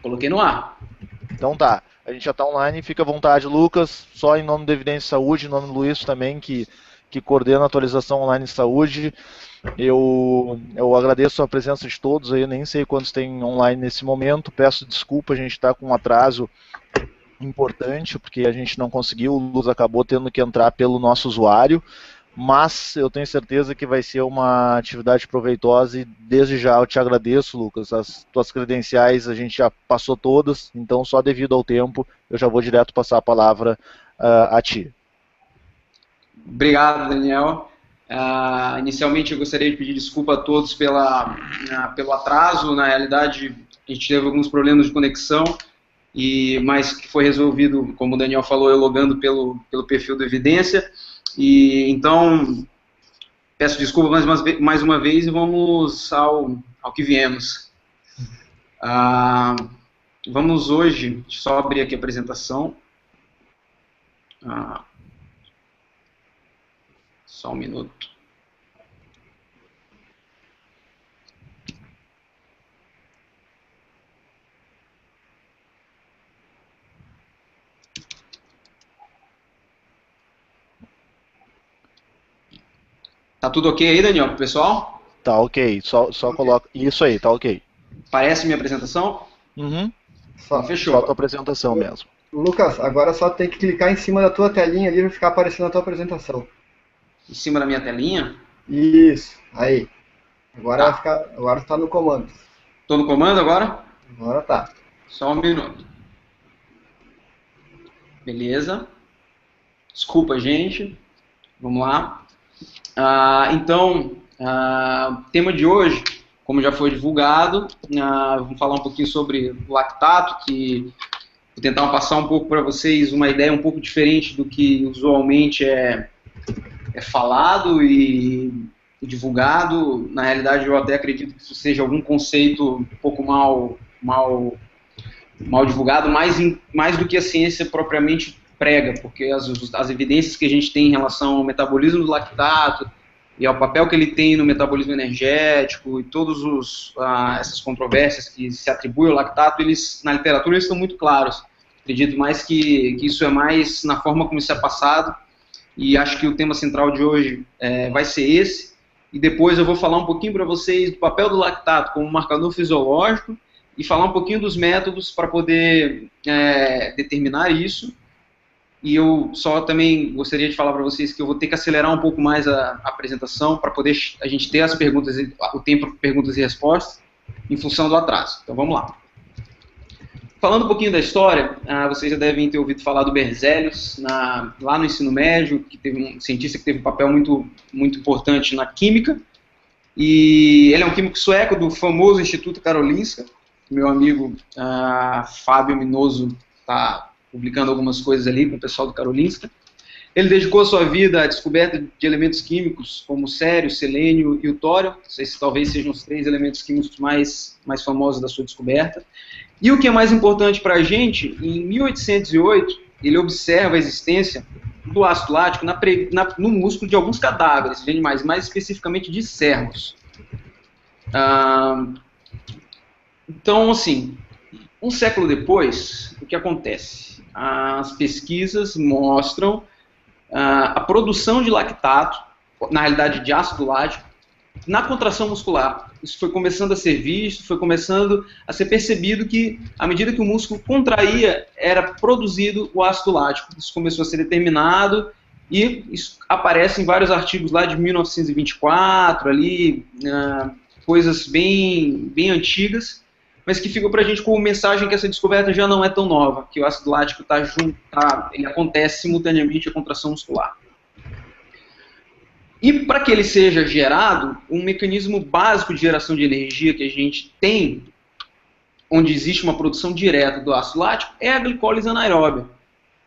Coloquei no ar. Então tá, a gente já está online, fica à vontade, Lucas, só em nome da Evidência Saúde, em nome do Luiz também, que coordena a atualização online em saúde. Eu agradeço a presença de todos aí, nem sei quantos tem online nesse momento, peço desculpa, a gente está com um atraso importante, porque a gente não conseguiu, o Luz acabou tendo que entrar pelo nosso usuário, mas eu tenho certeza que vai ser uma atividade proveitosa e desde já eu te agradeço, Lucas. As tuas credenciais a gente já passou todas, então só devido ao tempo eu já vou direto passar a palavra a ti. Obrigado, Daniel. Inicialmente eu gostaria de pedir desculpa a todos pelo atraso. Na realidade, a gente teve alguns problemas de conexão, mas que foi resolvido, como o Daniel falou, eu logando pelo perfil do Evidência. E então, peço desculpa mais uma vez e vamos ao que viemos. Vamos hoje, só abrir aqui a apresentação. Só um minuto. Tá tudo ok aí, Daniel, pro pessoal? Tá ok, só coloca. Isso aí, tá ok. Parece minha apresentação? Uhum. Então, fechou. Só a tua apresentação mesmo. Lucas, agora só tem que clicar em cima da tua telinha ali para ficar aparecendo a tua apresentação. Em cima da minha telinha? Isso, aí. Agora Tá. agora tá no comando. Tô no comando agora? Agora tá. Só um minuto. Beleza. Desculpa, gente. Vamos lá. Então, o tema de hoje, como já foi divulgado, vamos falar um pouquinho sobre o lactato, que vou tentar passar um pouco para vocês uma ideia um pouco diferente do que usualmente é falado e divulgado. Na realidade, eu até acredito que isso seja algum conceito um pouco mal divulgado, mais do que a ciência propriamente prega, porque as evidências que a gente tem em relação ao metabolismo do lactato e ao papel que ele tem no metabolismo energético e todas essas controvérsias que se atribuem ao lactato, na literatura eles estão muito claros. Acredito mais que isso é mais na forma como isso é passado, e acho que o tema central de hoje vai ser esse, e depois eu vou falar um pouquinho para vocês do papel do lactato como marcador fisiológico e falar um pouquinho dos métodos para poder determinar isso. E eu só também gostaria de falar para vocês que eu vou ter que acelerar um pouco mais a apresentação para poder a gente ter o tempo para perguntas e respostas em função do atraso. Então vamos lá. Falando um pouquinho da história, vocês já devem ter ouvido falar do Berzelius lá no ensino médio, que teve um cientista que teve um papel muito, muito importante na química. E ele é um químico sueco do famoso Instituto Karolinska. Meu amigo Fábio Minoso está publicando algumas coisas ali com o pessoal do Karolinska. Ele dedicou a sua vida à descoberta de elementos químicos como o cério, o selênio e o tório. Esses talvez sejam os 3 elementos químicos mais famosos da sua descoberta. E o que é mais importante para a gente, em 1808, ele observa a existência do ácido lático no músculo de alguns cadáveres de animais, mais especificamente de cervos. Então, assim, um século depois, o que acontece? As pesquisas mostram a produção de lactato, na realidade de ácido lático, na contração muscular. Isso foi começando a ser visto, foi começando a ser percebido que, à medida que o músculo contraía, era produzido o ácido lático. Isso começou a ser determinado e isso aparece em vários artigos lá de 1924, ali, coisas bem antigas, mas que ficam para a gente como mensagem que essa descoberta já não é tão nova, que o ácido lático ele acontece simultaneamente à contração muscular. E para que ele seja gerado, um mecanismo básico de geração de energia que a gente tem, onde existe uma produção direta do ácido lático, é a glicólise anaeróbia,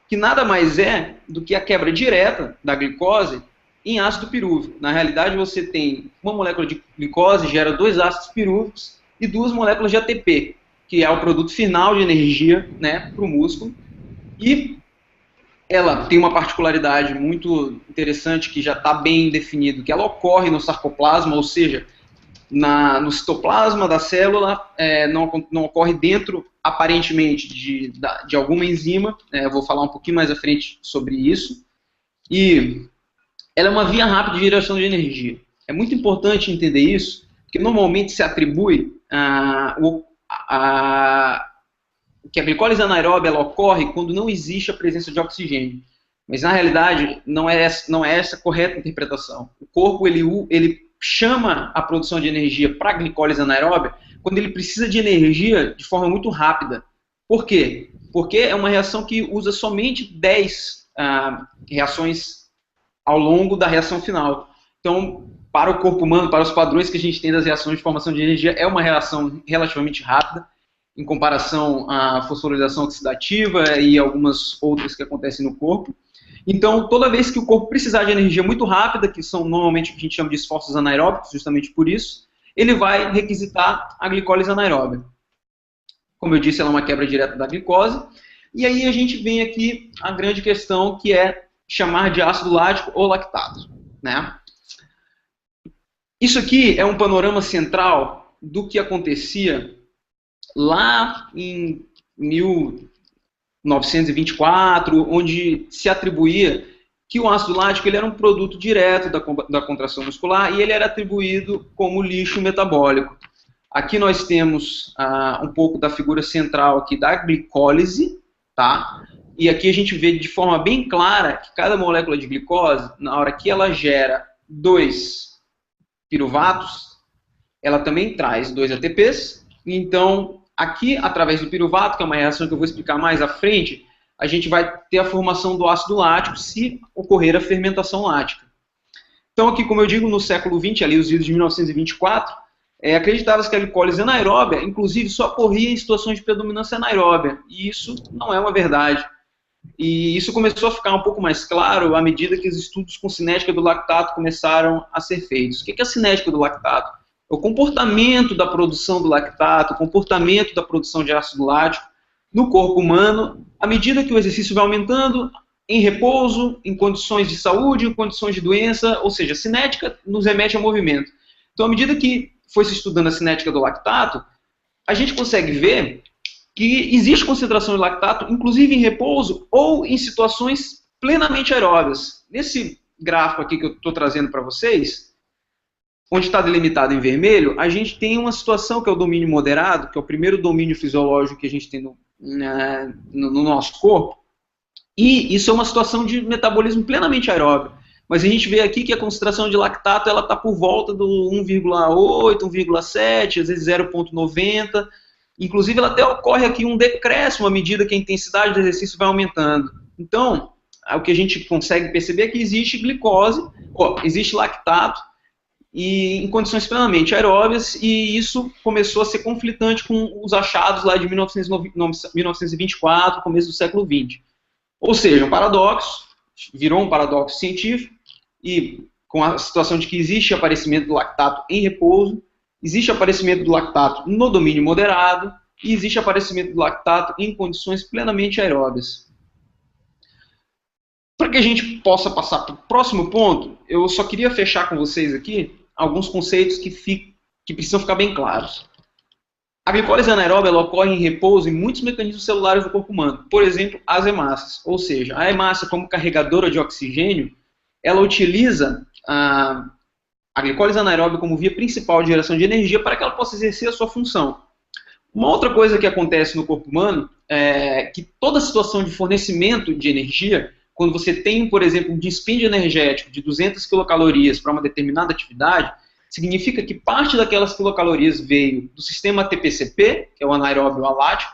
que nada mais é do que a quebra direta da glicose em ácido pirúvico. Na realidade, você tem uma molécula de glicose, gera 2 ácidos pirúvicos e 2 moléculas de ATP, que é o produto final de energia, né, para o músculo. E ela tem uma particularidade muito interessante que já está bem definido, que ela ocorre no sarcoplasma, ou seja, no citoplasma da célula, não ocorre dentro, aparentemente, de alguma enzima. Eu vou falar um pouquinho mais à frente sobre isso. E ela é uma via rápida de geração de energia. É muito importante entender isso, porque normalmente se atribui que a glicólise anaeróbia ela ocorre quando não existe a presença de oxigênio. Mas, na realidade, não é essa a correta interpretação. O corpo ele chama a produção de energia para a glicólise anaeróbia quando ele precisa de energia de forma muito rápida. Por quê? Porque é uma reação que usa somente 10 reações ao longo da reação final. Então, para o corpo humano, para os padrões que a gente tem das reações de formação de energia, é uma reação relativamente rápida, em comparação à fosforilação oxidativa e algumas outras que acontecem no corpo. Então, toda vez que o corpo precisar de energia muito rápida, que são normalmente o que a gente chama de esforços anaeróbicos, justamente por isso, ele vai requisitar a glicólise anaeróbia. Como eu disse, ela é uma quebra direta da glicose. E aí a gente vem aqui a grande questão, que é chamar de ácido lático ou lactato, né? Isso aqui é um panorama central do que acontecia lá em 1924, onde se atribuía que o ácido lático ele era um produto direto da contração muscular e ele era atribuído como lixo metabólico. Aqui nós temos um pouco da figura central aqui da glicólise, tá? E aqui a gente vê de forma bem clara que cada molécula de glicose, na hora que ela gera 2 piruvatos, ela também traz 2 ATPs. Então, aqui, através do piruvato, que é uma reação que eu vou explicar mais à frente, a gente vai ter a formação do ácido lático se ocorrer a fermentação lática. Então, aqui, como eu digo, no século XX, ali os idos de 1924, acreditava-se que a glicólise anaeróbia, inclusive, só ocorria em situações de predominância anaeróbia. E isso não é uma verdade. E isso começou a ficar um pouco mais claro à medida que os estudos com cinética do lactato começaram a ser feitos. O que é a cinética do lactato? É o comportamento da produção do lactato, o comportamento da produção de ácido lático no corpo humano, à medida que o exercício vai aumentando, em repouso, em condições de saúde, em condições de doença, ou seja, a cinética nos remete ao movimento. Então, à medida que foi se estudando a cinética do lactato, a gente consegue ver que existe concentração de lactato, inclusive em repouso ou em situações plenamente aeróbias. Nesse gráfico aqui que eu estou trazendo para vocês, onde está delimitado em vermelho, a gente tem uma situação que é o domínio moderado, que é o primeiro domínio fisiológico que a gente tem no nosso corpo, e isso é uma situação de metabolismo plenamente aeróbio. Mas a gente vê aqui que a concentração de lactato está por volta do 1,8, 1,7, às vezes 0,90. Inclusive, ela até ocorre aqui um decréscimo à medida que a intensidade do exercício vai aumentando. Então, o que a gente consegue perceber é que existe glicose, existe lactato, e em condições plenamente aeróbias, e isso começou a ser conflitante com os achados lá de 1924, começo do século XX. Ou seja, um paradoxo, virou um paradoxo científico, e com a situação de que existe aparecimento do lactato em repouso, existe aparecimento do lactato no domínio moderado, e existe aparecimento do lactato em condições plenamente aeróbias. Para que a gente possa passar para o próximo ponto, eu só queria fechar com vocês aqui alguns conceitos que precisam ficar bem claros. A glicólise anaeróbia ela ocorre em repouso em muitos mecanismos celulares do corpo humano. Por exemplo, as hemácias. Ou seja, a hemácia como carregadora de oxigênio, ela utiliza a glicólise anaeróbia como via principal de geração de energia para que ela possa exercer a sua função. Uma outra coisa que acontece no corpo humano é que toda situação de fornecimento de energia, quando você tem, por exemplo, um dispêndio energético de 200 quilocalorias para uma determinada atividade, significa que parte daquelas quilocalorias veio do sistema ATP-CP, que é o anaeróbio alático,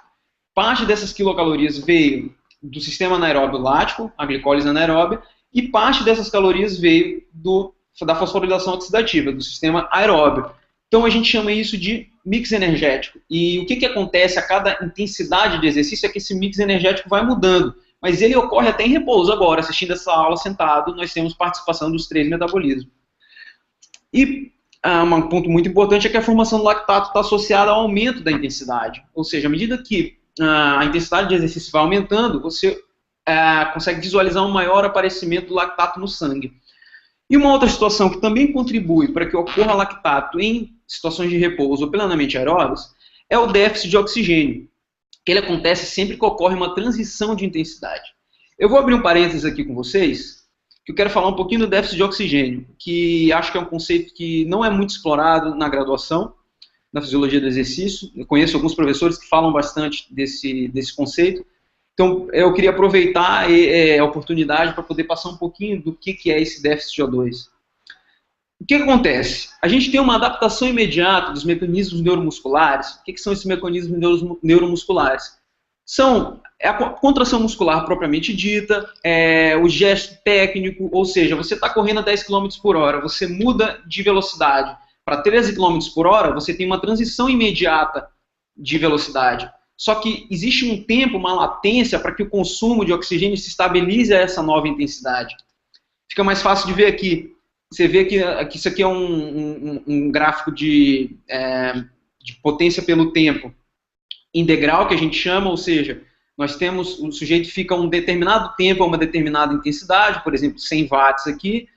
parte dessas quilocalorias veio do sistema anaeróbio lático, a glicólise anaeróbia, e parte dessas calorias veio da fosforilação oxidativa, do sistema aeróbio. Então a gente chama isso de mix energético. E o que acontece a cada intensidade de exercício é que esse mix energético vai mudando. Mas ele ocorre até em repouso agora, assistindo essa aula sentado, nós temos participação dos 3 metabolismos. E um ponto muito importante é que a formação do lactato está associada ao aumento da intensidade. Ou seja, à medida que a intensidade de exercício vai aumentando, você consegue visualizar um maior aparecimento do lactato no sangue. E uma outra situação que também contribui para que ocorra lactato em situações de repouso ou plenamente aeróbias, é o déficit de oxigênio. Ele acontece sempre que ocorre uma transição de intensidade. Eu vou abrir um parênteses aqui com vocês, que eu quero falar um pouquinho do déficit de oxigênio, que acho que é um conceito que não é muito explorado na graduação, na fisiologia do exercício. Eu conheço alguns professores que falam bastante desse conceito. Então, eu queria aproveitar a oportunidade para poder passar um pouquinho do que é esse déficit de O2. O que acontece? A gente tem uma adaptação imediata dos mecanismos neuromusculares. O que são esses mecanismos neuromusculares? São a contração muscular propriamente dita, o gesto técnico, ou seja, você está correndo a 10 km por hora, você muda de velocidade para 13 km por hora, você tem uma transição imediata de velocidade. Só que existe um tempo, uma latência para que o consumo de oxigênio se estabilize a essa nova intensidade. Fica mais fácil de ver aqui. Você vê que isso aqui é um gráfico de potência pelo tempo em degrau, que a gente chama, ou seja, nós temos, o sujeito fica um determinado tempo a uma determinada intensidade, por exemplo, 100 watts aqui,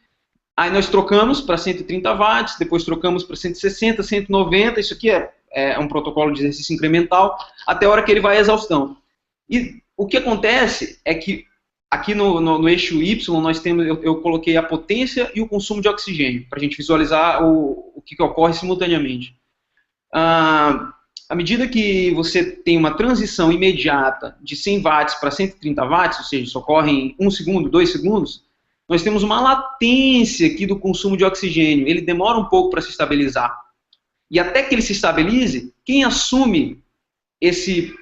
aí nós trocamos para 130 watts, depois trocamos para 160, 190, isso aqui é um protocolo de exercício incremental, até a hora que ele vai à exaustão. E o que acontece é que aqui no eixo Y, nós temos, eu coloquei a potência e o consumo de oxigênio, para a gente visualizar o que ocorre simultaneamente. À medida que você tem uma transição imediata de 100 watts para 130 watts, ou seja, isso ocorre em 1 segundo, 2 segundos, nós temos uma latência aqui do consumo de oxigênio. Ele demora um pouco para se estabilizar. E até que ele se estabilize, quem assume esse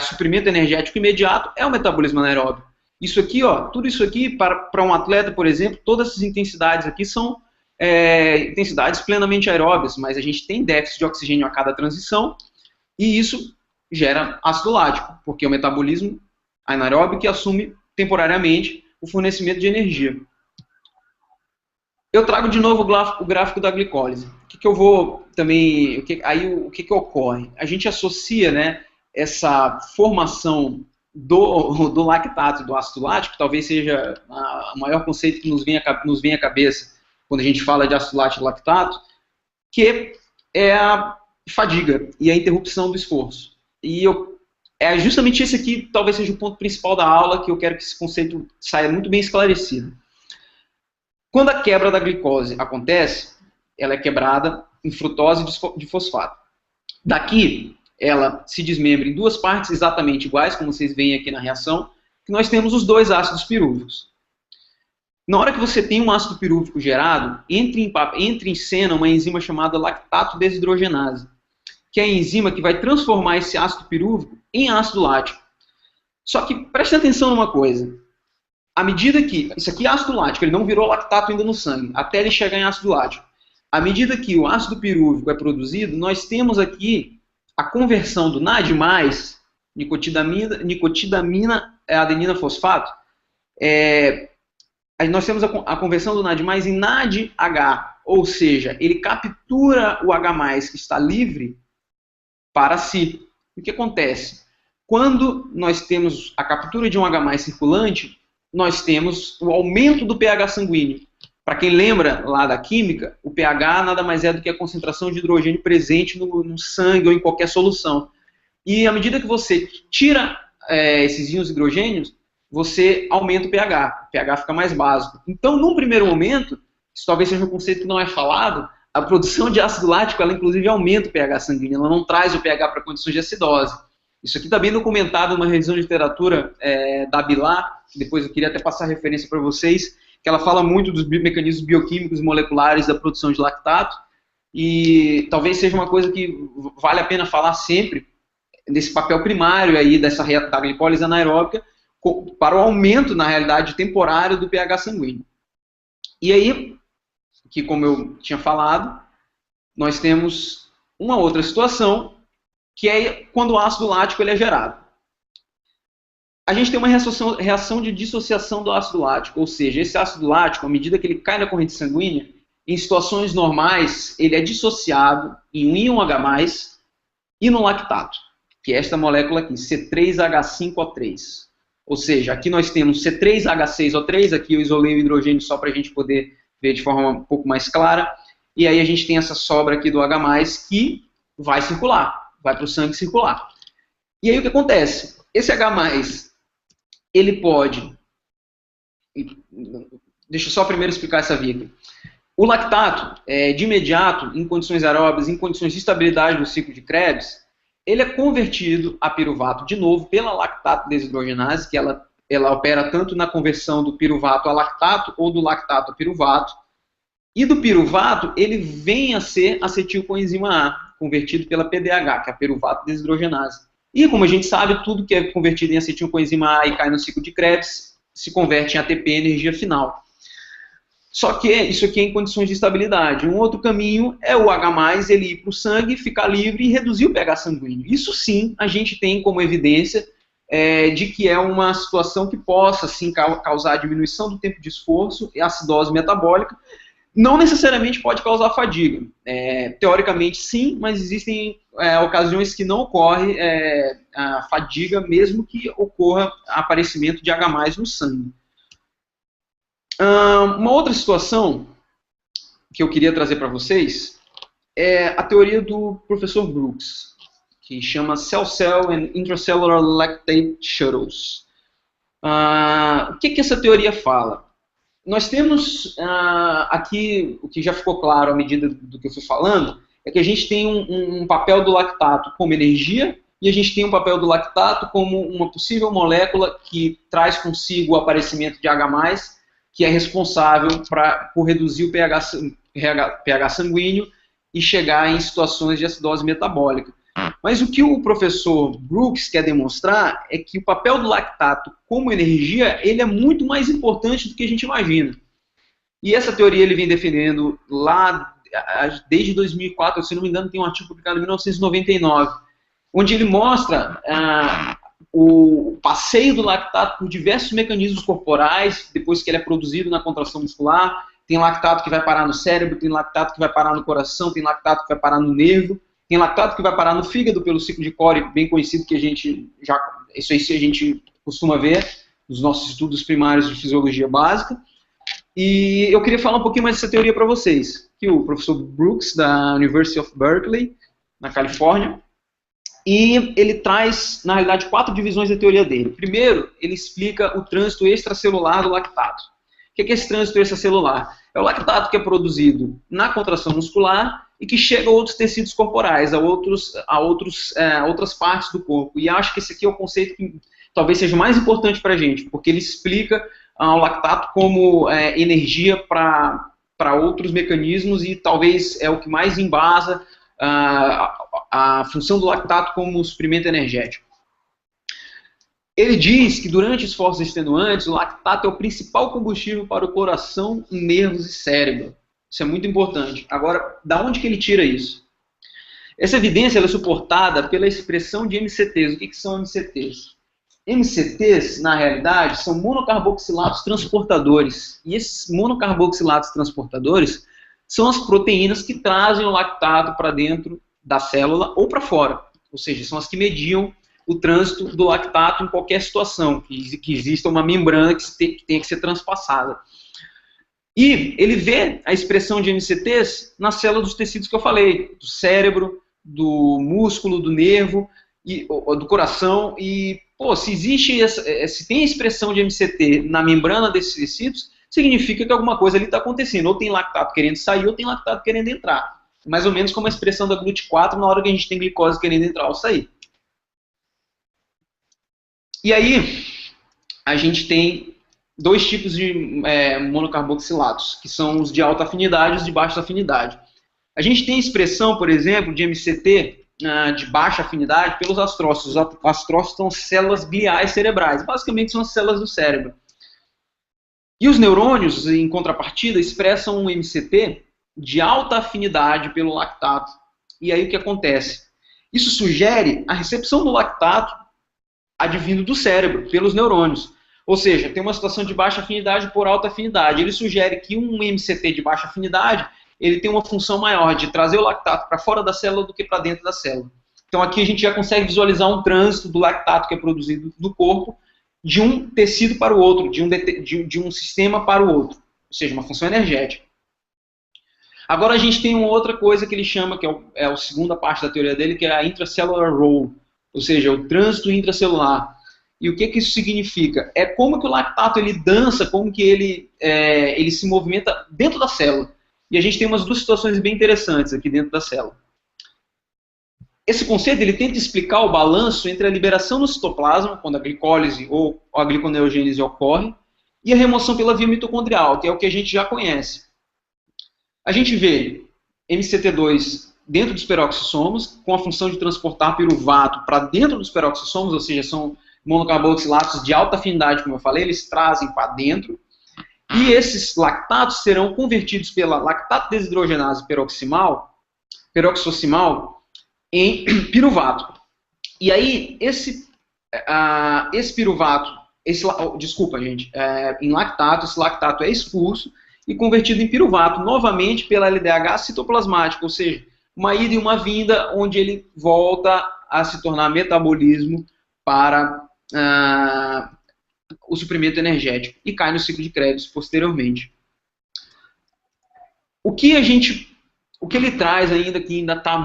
suprimento energético imediato é o metabolismo anaeróbio. Isso aqui, ó, tudo isso aqui, para um atleta, por exemplo, todas essas intensidades aqui são intensidades plenamente aeróbias, mas a gente tem déficit de oxigênio a cada transição, e isso gera ácido lático, porque é o metabolismo anaeróbio que assume temporariamente o fornecimento de energia. Eu trago de novo o gráfico da glicólise. O que eu vou também... o que ocorre? A gente associa, né, essa formação do lactato, do ácido lático, talvez seja o maior conceito que nos vem à cabeça quando a gente fala de ácido lático e lactato, que é a fadiga e a interrupção do esforço. E é justamente esse aqui, talvez seja o ponto principal da aula, que eu quero que esse conceito saia muito bem esclarecido. Quando a quebra da glicose acontece, ela é quebrada em frutose de fosfato. Daqui, ela se desmembra em duas partes exatamente iguais, como vocês veem aqui na reação, que nós temos os dois ácidos pirúvicos. Na hora que você tem um ácido pirúvico gerado, entra em cena uma enzima chamada lactato desidrogenase, que é a enzima que vai transformar esse ácido pirúvico em ácido lático. Só que preste atenção numa coisa. À medida que... Isso aqui é ácido lático, ele não virou lactato ainda no sangue, até ele chegar em ácido lático. À medida que o ácido pirúvico é produzido, nós temos aqui a conversão do NAD+, nicotidamina adenina fosfato, nós temos a conversão do NAD+, em NADH, ou seja, ele captura o H+, que está livre, para si. O que acontece? Quando nós temos a captura de um H+ circulante, nós temos o aumento do pH sanguíneo. Para quem lembra lá da química, o pH nada mais é do que a concentração de hidrogênio presente no sangue ou em qualquer solução. E à medida que você tira esses íons hidrogênios, você aumenta o pH fica mais básico. Então, num primeiro momento, isso talvez seja um conceito que não é falado, a produção de ácido lático, ela inclusive aumenta o pH sanguíneo, ela não traz o pH para condições de acidose. Isso aqui está bem documentado numa revisão de literatura da Bilar, que depois eu queria até passar referência para vocês, que ela fala muito dos mecanismos bioquímicos e moleculares da produção de lactato, e talvez seja uma coisa que vale a pena falar sempre, desse papel primário aí da glicólise anaeróbica, para o aumento, na realidade, temporário do pH sanguíneo. E aí, que como eu tinha falado, nós temos uma outra situação, que é quando o ácido lático ele é gerado. A gente tem uma reação de dissociação do ácido lático, ou seja, esse ácido lático, à medida que ele cai na corrente sanguínea, em situações normais, ele é dissociado em um íon H+, e no lactato, que é esta molécula aqui, C3H5O3. Ou seja, aqui nós temos C3H6O3, aqui eu isolei o hidrogênio só para a gente poder ver de forma um pouco mais clara. e aí a gente tem essa sobra aqui do H+, que vai circular, vai para o sangue circular. E aí o que acontece? Esse H+, ele pode... Deixa eu só primeiro explicar essa via aqui. O lactato, de imediato, em condições aeróbias, em condições de estabilidade do ciclo de Krebs, ele é convertido a piruvato de novo pela lactato desidrogenase, que ela opera tanto na conversão do piruvato a lactato ou do lactato a piruvato. E do piruvato, ele vem a ser acetilcoenzima A, convertido pela PDH, que é a piruvato desidrogenase. E como a gente sabe, tudo que é convertido em acetilcoenzima A e cai no ciclo de Krebs se converte em ATP, energia final. Só que isso aqui é em condições de estabilidade. Um outro caminho é o H+, ele ir para o sangue, ficar livre e reduzir o pH sanguíneo. Isso sim, a gente tem como evidência de que é uma situação que possa sim causar diminuição do tempo de esforço e acidose metabólica. Não necessariamente pode causar fadiga. Teoricamente sim, mas existem ocasiões que não ocorre a fadiga, mesmo que ocorra aparecimento de H+ no sangue. Uma outra situação que eu queria trazer para vocês é a teoria do professor Brooks, que chama Cell-Cell and Intracellular Lactate Shuttles. O que essa teoria fala? Nós temos aqui, o que já ficou claro à medida do que eu fui falando, é que a gente tem um papel do lactato como energia e a gente tem um papel do lactato como uma possível molécula que traz consigo o aparecimento de H+, que é responsável por reduzir o pH sanguíneo e chegar em situações de acidose metabólica. Mas o que o professor Brooks quer demonstrar é que o papel do lactato como energia, ele é muito mais importante do que a gente imagina. E essa teoria ele vem defendendo lá desde 2004, se não me engano tem um artigo publicado em 1999, onde ele mostra o passeio do lactato por diversos mecanismos corporais, depois que ele é produzido na contração muscular. Tem lactato que vai parar no cérebro, tem lactato que vai parar no coração, tem lactato que vai parar no nervo, tem lactato que vai parar no fígado pelo ciclo de Cori, bem conhecido, que isso aí a gente costuma ver nos nossos estudos primários de fisiologia básica. E eu queria falar um pouquinho mais dessa teoria para vocês, que o professor Brooks, da University of Berkeley, na Califórnia, e ele traz, na realidade, 4 divisões da teoria dele. Primeiro, ele explica o trânsito extracelular do lactato. O que é esse trânsito extracelular? É o lactato que é produzido na contração muscular e que chega a outros tecidos corporais, a outras partes do corpo. E acho que esse aqui é o conceito que talvez seja mais importante para a gente, porque ele explica o lactato como energia para outros mecanismos e talvez é o que mais embasa a função do lactato como suprimento energético. Ele diz que durante esforços extenuantes, o lactato é o principal combustível para o coração, nervos e cérebro. Isso é muito importante. Agora, da onde que ele tira isso? Essa evidência ela é suportada pela expressão de MCTs. O que são MCTs? MCTs, na realidade, são monocarboxilatos transportadores. E esses monocarboxilatos transportadores são as proteínas que trazem o lactato para dentro da célula ou para fora. Ou seja, são as que mediam o trânsito do lactato em qualquer situação, que exista uma membrana que tenha que ser transpassada. E ele vê a expressão de MCTs nas células dos tecidos que eu falei, do cérebro, do músculo, do nervo, do coração. E, se tem a expressão de MCT na membrana desses tecidos, significa que alguma coisa ali está acontecendo. Ou tem lactato querendo sair, ou tem lactato querendo entrar. Mais ou menos como a expressão da GLUT4 na hora que a gente tem glicose querendo entrar ou sair. E aí, a gente tem 2 tipos de monocarboxilatos, que são os de alta afinidade e os de baixa afinidade. A gente tem a expressão, por exemplo, de MCT de baixa afinidade pelos astrócitos. Os astrócitos são células gliais cerebrais, basicamente são as células do cérebro. E os neurônios, em contrapartida, expressam um MCT de alta afinidade pelo lactato. E aí o que acontece? Isso sugere a recepção do lactato advindo do cérebro, pelos neurônios. Ou seja, tem uma situação de baixa afinidade por alta afinidade. Ele sugere que um MCT de baixa afinidade, ele tem uma função maior de trazer o lactato para fora da célula do que para dentro da célula. Então aqui a gente já consegue visualizar um trânsito do lactato que é produzido do corpo de um tecido para o outro, de um sistema para o outro. Ou seja, uma função energética. Agora a gente tem uma outra coisa que ele chama, que é a segunda parte da teoria dele, que é a intracellular role, ou seja, o trânsito intracelular. E o que isso significa? É como que o lactato ele dança, como que ele se movimenta dentro da célula. E a gente tem umas duas situações bem interessantes aqui dentro da célula. Esse conceito ele tenta explicar o balanço entre a liberação no citoplasma, quando a glicólise ou a gliconeogênese ocorre, e a remoção pela via mitocondrial, que é o que a gente já conhece. A gente vê MCT2 dentro dos peroxissomos, com a função de transportar piruvato para dentro dos peroxissomos, ou seja, são monocarboxilatos de alta afinidade, como eu falei, eles trazem para dentro. E esses lactatos serão convertidos pela lactato desidrogenase peroxossimal, em piruvato. E aí, esse piruvato, em lactato, esse lactato é expulso e convertido em piruvato, novamente pela LDH citoplasmática, ou seja, uma ida e uma vinda, onde ele volta a se tornar metabolismo para o suprimento energético e cai no ciclo de Krebs posteriormente. O que ele traz ainda, que ainda está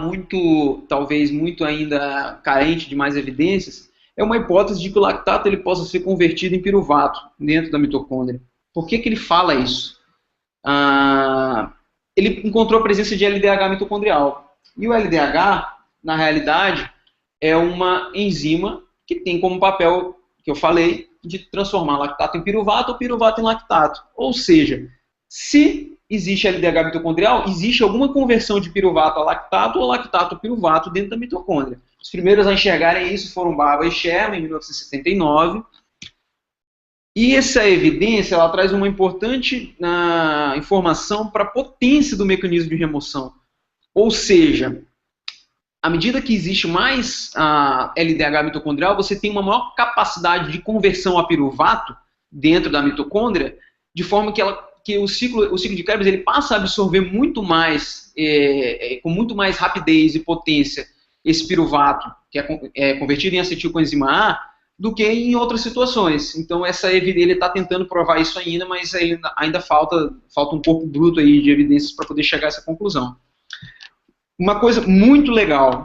talvez muito ainda carente de mais evidências, é uma hipótese de que o lactato ele possa ser convertido em piruvato dentro da mitocôndria. Por que ele fala isso? Ele encontrou a presença de LDH mitocondrial. E o LDH, na realidade, é uma enzima que tem como papel, que eu falei, de transformar lactato em piruvato ou piruvato em lactato. Ou seja, se existe LDH mitocondrial, existe alguma conversão de piruvato a lactato ou lactato a piruvato dentro da mitocôndria. Os primeiros a enxergarem isso foram Barber e Sherman, em 1979. E essa evidência ela traz uma importante informação para a potência do mecanismo de remoção. Ou seja, à medida que existe mais LDH mitocondrial, você tem uma maior capacidade de conversão a piruvato dentro da mitocôndria, de forma que o ciclo de Krebs ele passa a absorver muito mais, com muito mais rapidez e potência, esse piruvato, que é convertido em acetilcoenzima A, do que em outras situações. Então, ele está tentando provar isso ainda, mas ainda falta um corpo bruto aí de evidências para poder chegar a essa conclusão. Uma coisa muito legal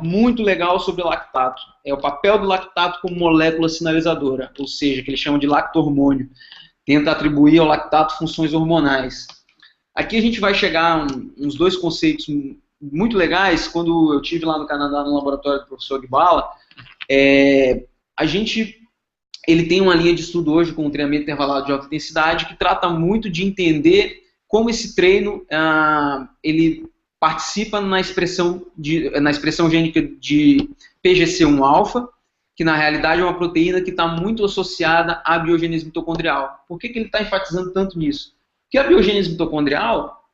sobre o lactato, é o papel do lactato como molécula sinalizadora, ou seja, que eles chamam de lacto-hormônio. Tenta atribuir ao lactato funções hormonais. Aqui a gente vai chegar a uns dois conceitos muito legais. Quando eu estive lá no Canadá, no laboratório do professor Gbala, ele tem uma linha de estudo hoje com um treinamento intervalado de alta intensidade que trata muito de entender como esse treino ele participa na expressão gênica de PGC1-alfa, que na realidade é uma proteína que está muito associada à biogênese mitocondrial. Por que ele está enfatizando tanto nisso? Porque a biogênese mitocondrial,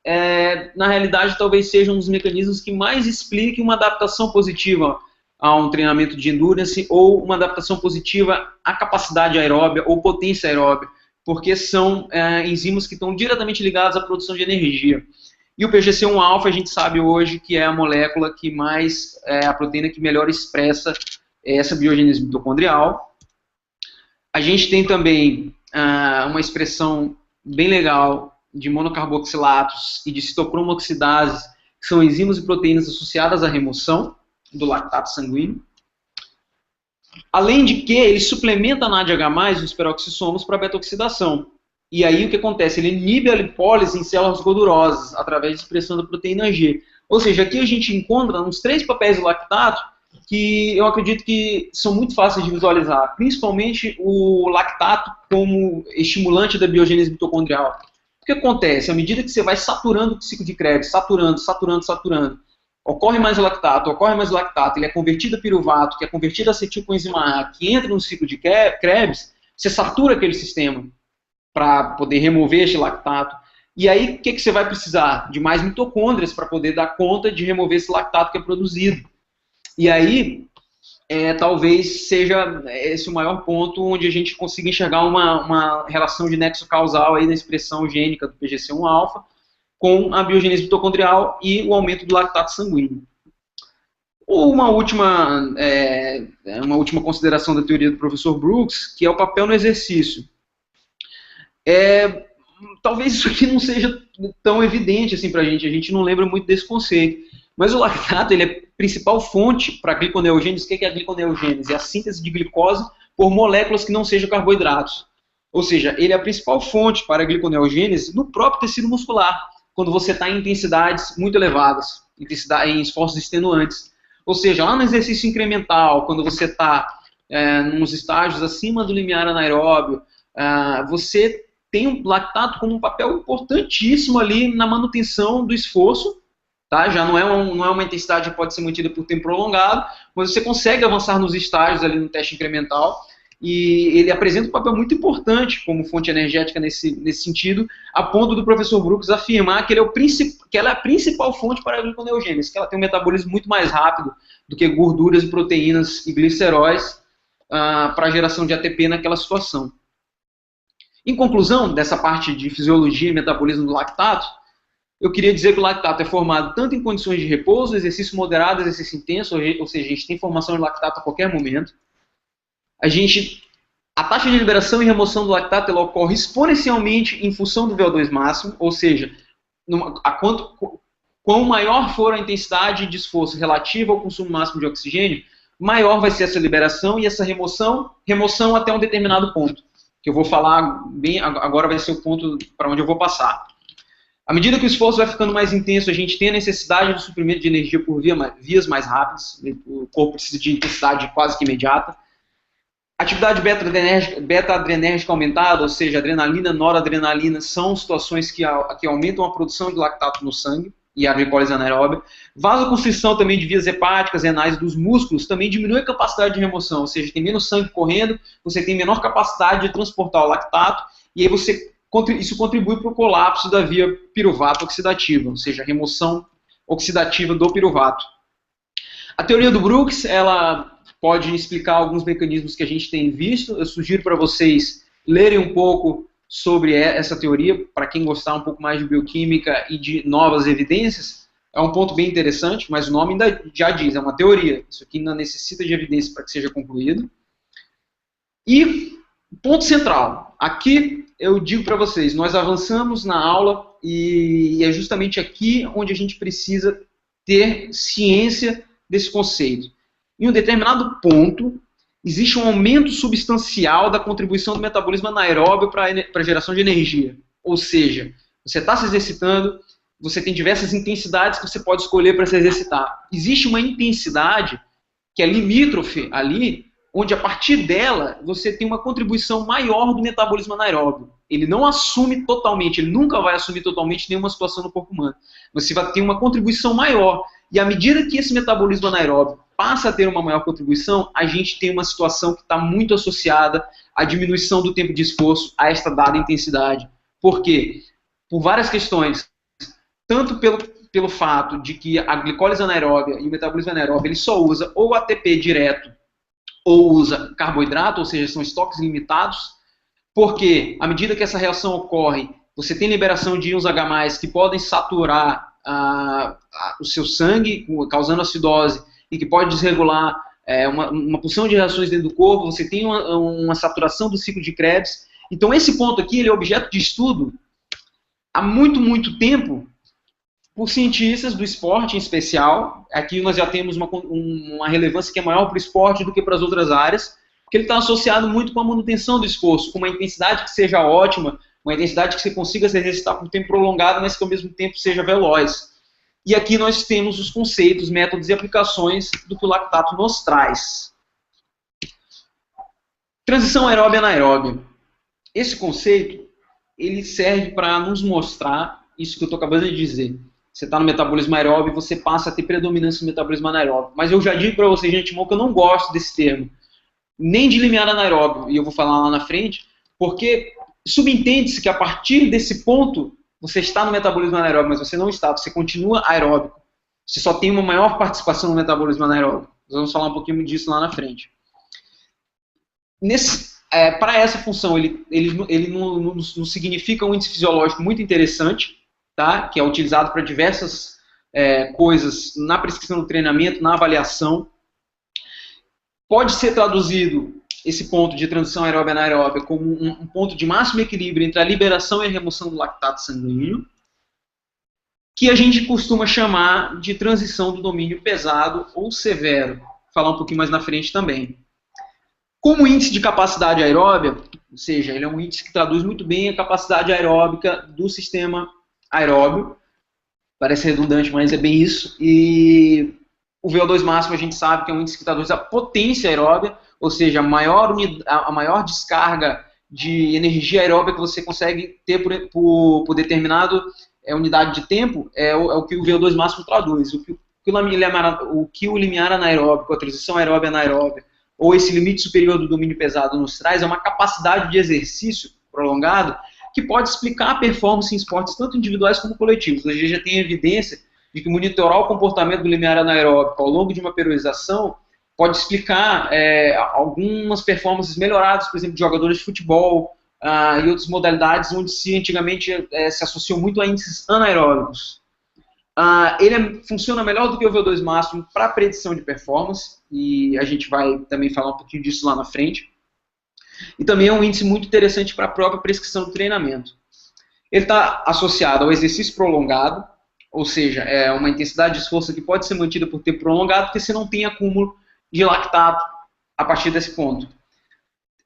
na realidade, talvez seja um dos mecanismos que mais explique uma adaptação positiva a um treinamento de endurance ou uma adaptação positiva à capacidade aeróbia ou potência aeróbia, porque são enzimas que estão diretamente ligadas à produção de energia. E o PGC1-alfa a gente sabe hoje que é a molécula que mais, a proteína que melhor expressa essa biogênese mitocondrial. A gente tem também uma expressão bem legal de monocarboxilatos e de citocromo oxidases, que são enzimas e proteínas associadas à remoção do lactato sanguíneo. Além de que ele suplementa a NADH+, nos peroxissomos para beta-oxidação. E aí o que acontece? Ele inibe a lipólise em células gordurosas, através de expressão da proteína G. Ou seja, aqui a gente encontra uns 3 papéis do lactato que eu acredito que são muito fáceis de visualizar, principalmente o lactato como estimulante da biogênese mitocondrial. O que acontece? À medida que você vai saturando o ciclo de Krebs, saturando, ocorre mais o lactato, ele é convertido a piruvato, que é convertido a acetilcoenzima A, que entra no ciclo de Krebs, você satura aquele sistema para poder remover este lactato. E aí, o que você vai precisar? De mais mitocôndrias para poder dar conta de remover esse lactato que é produzido. E aí, talvez seja esse o maior ponto onde a gente consiga enxergar uma relação de nexo causal aí na expressão gênica do PGC1-alfa com a biogênese mitocondrial e o aumento do lactato sanguíneo. Uma última consideração da teoria do professor Brooks, que é o papel no exercício. Talvez isso aqui não seja tão evidente assim para a gente não lembra muito desse conceito. Mas o lactato ele é a principal fonte para a gliconeogênese. O que é a gliconeogênese? É a síntese de glicose por moléculas que não sejam carboidratos. Ou seja, ele é a principal fonte para a gliconeogênese no próprio tecido muscular, quando você está em intensidades muito elevadas, em esforços extenuantes. Ou seja, lá no exercício incremental, quando você está nos estágios acima do limiar anaeróbio, você tem o lactato como um papel importantíssimo ali na manutenção do esforço. Tá? Já não é uma intensidade que pode ser mantida por tempo prolongado, mas você consegue avançar nos estágios ali no teste incremental, e ele apresenta um papel muito importante como fonte energética nesse sentido, a ponto do professor Brooks afirmar que, que ela é a principal fonte para a gliconeogênese, que ela tem um metabolismo muito mais rápido do que gorduras, proteínas e gliceróis para a geração de ATP naquela situação. Em conclusão dessa parte de fisiologia e metabolismo do lactato, eu queria dizer que o lactato é formado tanto em condições de repouso, exercício moderado, exercício intenso, ou seja, a gente tem formação de lactato a qualquer momento. A taxa de liberação e remoção do lactato ela ocorre exponencialmente em função do VO2 máximo, ou seja, quão maior for a intensidade de esforço relativa ao consumo máximo de oxigênio, maior vai ser essa liberação e essa remoção até um determinado ponto, que eu vou falar bem, agora vai ser o ponto para onde eu vou passar. À medida que o esforço vai ficando mais intenso, a gente tem a necessidade do suprimento de energia por vias mais rápidas, o corpo precisa de intensidade quase que imediata. Atividade beta-adrenérgica aumentada, ou seja, adrenalina, noradrenalina, são situações que aumentam a produção de lactato no sangue e a glicólise anaeróbia. Vasoconstrição também de vias hepáticas, renais dos músculos também diminui a capacidade de remoção, ou seja, tem menos sangue correndo, você tem menor capacidade de transportar o lactato, e aí isso contribui para o colapso da via piruvato oxidativa, ou seja, a remoção oxidativa do piruvato. A teoria do Brooks, ela pode explicar alguns mecanismos que a gente tem visto. Eu sugiro para vocês lerem um pouco sobre essa teoria, para quem gostar um pouco mais de bioquímica e de novas evidências. É um ponto bem interessante, mas o nome ainda já diz, é uma teoria. Isso aqui ainda necessita de evidência para que seja concluído. E ponto central, aqui eu digo para vocês, nós avançamos na aula e é justamente aqui onde a gente precisa ter ciência desse conceito. Em um determinado ponto, existe um aumento substancial da contribuição do metabolismo anaeróbio para a geração de energia. Ou seja, você está se exercitando, você tem diversas intensidades que você pode escolher para se exercitar. Existe uma intensidade que é limítrofe ali, onde a partir dela você tem uma contribuição maior do metabolismo anaeróbio. Ele não assume totalmente, ele nunca vai assumir totalmente nenhuma situação no corpo humano. Você vai ter uma contribuição maior. E à medida que esse metabolismo anaeróbio passa a ter uma maior contribuição, a gente tem uma situação que está muito associada à diminuição do tempo de esforço a esta dada intensidade. Por quê? Por várias questões. Tanto pelo fato de que a glicólise anaeróbia e o metabolismo anaeróbio ele só usa ou ATP direto ou usa carboidrato, ou seja, são estoques limitados, porque à medida que essa reação ocorre, você tem liberação de íons H+, que podem saturar o seu sangue, causando acidose, e que pode desregular uma porção de reações dentro do corpo, você tem uma saturação do ciclo de Krebs. Então esse ponto aqui ele é objeto de estudo há muito, muito tempo, por cientistas do esporte em especial. Aqui nós já temos uma relevância que é maior para o esporte do que para as outras áreas, porque ele está associado muito com a manutenção do esforço, com uma intensidade que seja ótima, uma intensidade que você consiga se exercitar por um tempo prolongado, mas que ao mesmo tempo seja veloz. E aqui nós temos os conceitos, métodos e aplicações do que o lactato nos traz. Transição aeróbia anaeróbia. Esse conceito ele serve para nos mostrar isso que eu estou acabando de dizer. Você está no metabolismo aeróbio e você passa a ter predominância no metabolismo anaeróbio. Mas eu já digo para vocês, gente, que eu não gosto desse termo. Nem de limiar anaeróbio, e eu vou falar lá na frente, porque subentende-se que a partir desse ponto você está no metabolismo anaeróbio, mas você não está, você continua aeróbico. Você só tem uma maior participação no metabolismo anaeróbio. Nós vamos falar um pouquinho disso lá na frente. Para essa função, ele não significa um índice fisiológico muito interessante, tá? Que é utilizado para diversas coisas na prescrição do treinamento, na avaliação. Pode ser traduzido esse ponto de transição aeróbia anaeróbia como um ponto de máximo equilíbrio entre a liberação e a remoção do lactato sanguíneo. que a gente costuma chamar de transição do domínio pesado ou severo. Vou falar um pouquinho mais na frente também. Como índice de capacidade aeróbia, ou seja, ele é um índice que traduz muito bem a capacidade aeróbica do sistema aeróbio. Parece redundante, mas é bem isso. E o VO2 máximo a gente sabe que é um índice que traduz a potência aeróbia, ou seja, a maior descarga de energia aeróbica que você consegue ter por determinado unidade de tempo, é o que o VO2 máximo traduz. O que o limiar anaeróbico, a transição aeróbia anaeróbia, ou esse limite superior do domínio pesado nos traz, é uma capacidade de exercício prolongado que pode explicar a performance em esportes tanto individuais como coletivos. A gente já tem evidência de que monitorar o comportamento do limiar anaeróbico ao longo de uma periodização pode explicar algumas performances melhoradas, por exemplo, de jogadores de futebol e outras modalidades onde antigamente se associou muito a índices anaeróbicos. Ele funciona melhor do que o VO2 máximo para predição de performance, e a gente vai também falar um pouquinho disso lá na frente. E também é um índice muito interessante para a própria prescrição do treinamento. Ele está associado ao exercício prolongado, ou seja, é uma intensidade de esforço que pode ser mantida por tempo prolongado, porque você não tem acúmulo de lactato a partir desse ponto.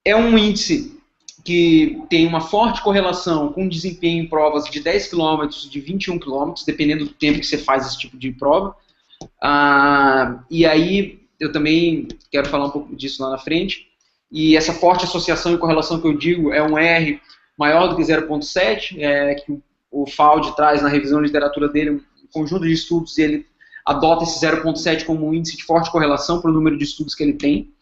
É um índice que tem uma forte correlação com desempenho em provas de 10 km, de 21 km, dependendo do tempo que você faz esse tipo de prova. E aí, eu também quero falar um pouco disso lá na frente. E essa forte associação e correlação que eu digo é um R maior do que 0,7, que o Fald traz na revisão de literatura dele, um conjunto de estudos, e ele adota esse 0,7 como um índice de forte correlação para o número de estudos que ele tem.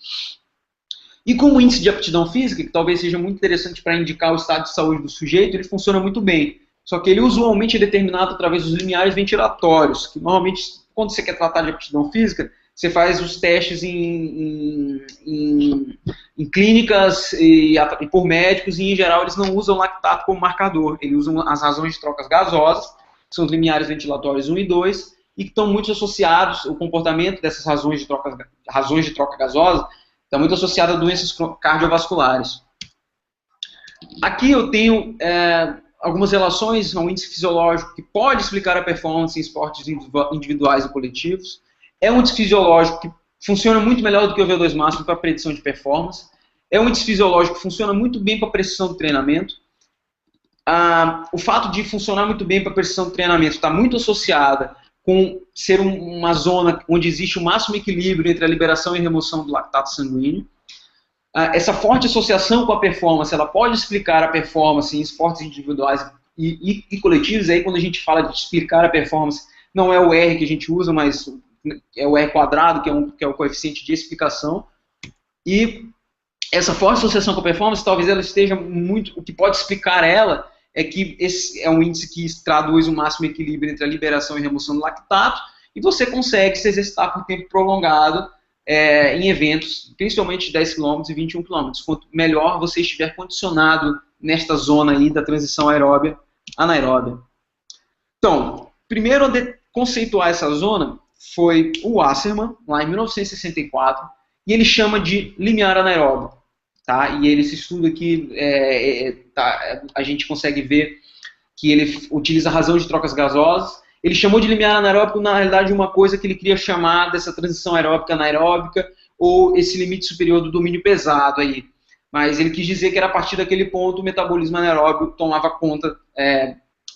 E como índice de aptidão física, que talvez seja muito interessante para indicar o estado de saúde do sujeito, ele funciona muito bem. Só que ele usualmente é determinado através dos limiares ventilatórios, que normalmente, quando você quer tratar de aptidão física, você faz os testes em clínicas e por médicos, e em geral eles não usam lactato como marcador. Eles usam as razões de trocas gasosas, que são os limiares ventilatórios 1 e 2, e que estão muito associados, o comportamento dessas razões de troca gasosa está muito associado a doenças cardiovasculares. Aqui eu tenho algumas relações ao índice fisiológico que pode explicar a performance em esportes individuais e coletivos. É um índice fisiológico que funciona muito melhor do que o VO2 máximo para predição de performance. É um índice fisiológico que funciona muito bem para precisão do treinamento. O fato de funcionar muito bem para precisão do treinamento está muito associada com ser uma zona onde existe o máximo equilíbrio entre a liberação e remoção do lactato sanguíneo. Essa forte associação com a performance, ela pode explicar a performance em esportes individuais e coletivos. Aí quando a gente fala de explicar a performance, não é o R que a gente usa, mas é o R quadrado, que é o coeficiente de explicação. E essa forte associação com a performance, talvez ela esteja muito... O que pode explicar ela é que esse é um índice que traduz o máximo equilíbrio entre a liberação e remoção do lactato, e você consegue se exercitar por tempo prolongado em eventos, principalmente de 10 km e 21 km. Quanto melhor você estiver condicionado nesta zona aí da transição aeróbia anaeróbia. Então, primeiro a conceituar essa zona foi o Wasserman, lá em 1964, e ele chama de limiar anaeróbio. Tá? E esse estudo aqui, a gente consegue ver que ele utiliza a razão de trocas gasosas. Ele chamou de limiar anaeróbico, na realidade, uma coisa que ele queria chamar dessa transição aeróbica anaeróbica, ou esse limite superior do domínio pesado aí. Mas ele quis dizer que era a partir daquele ponto o metabolismo anaeróbico tomava conta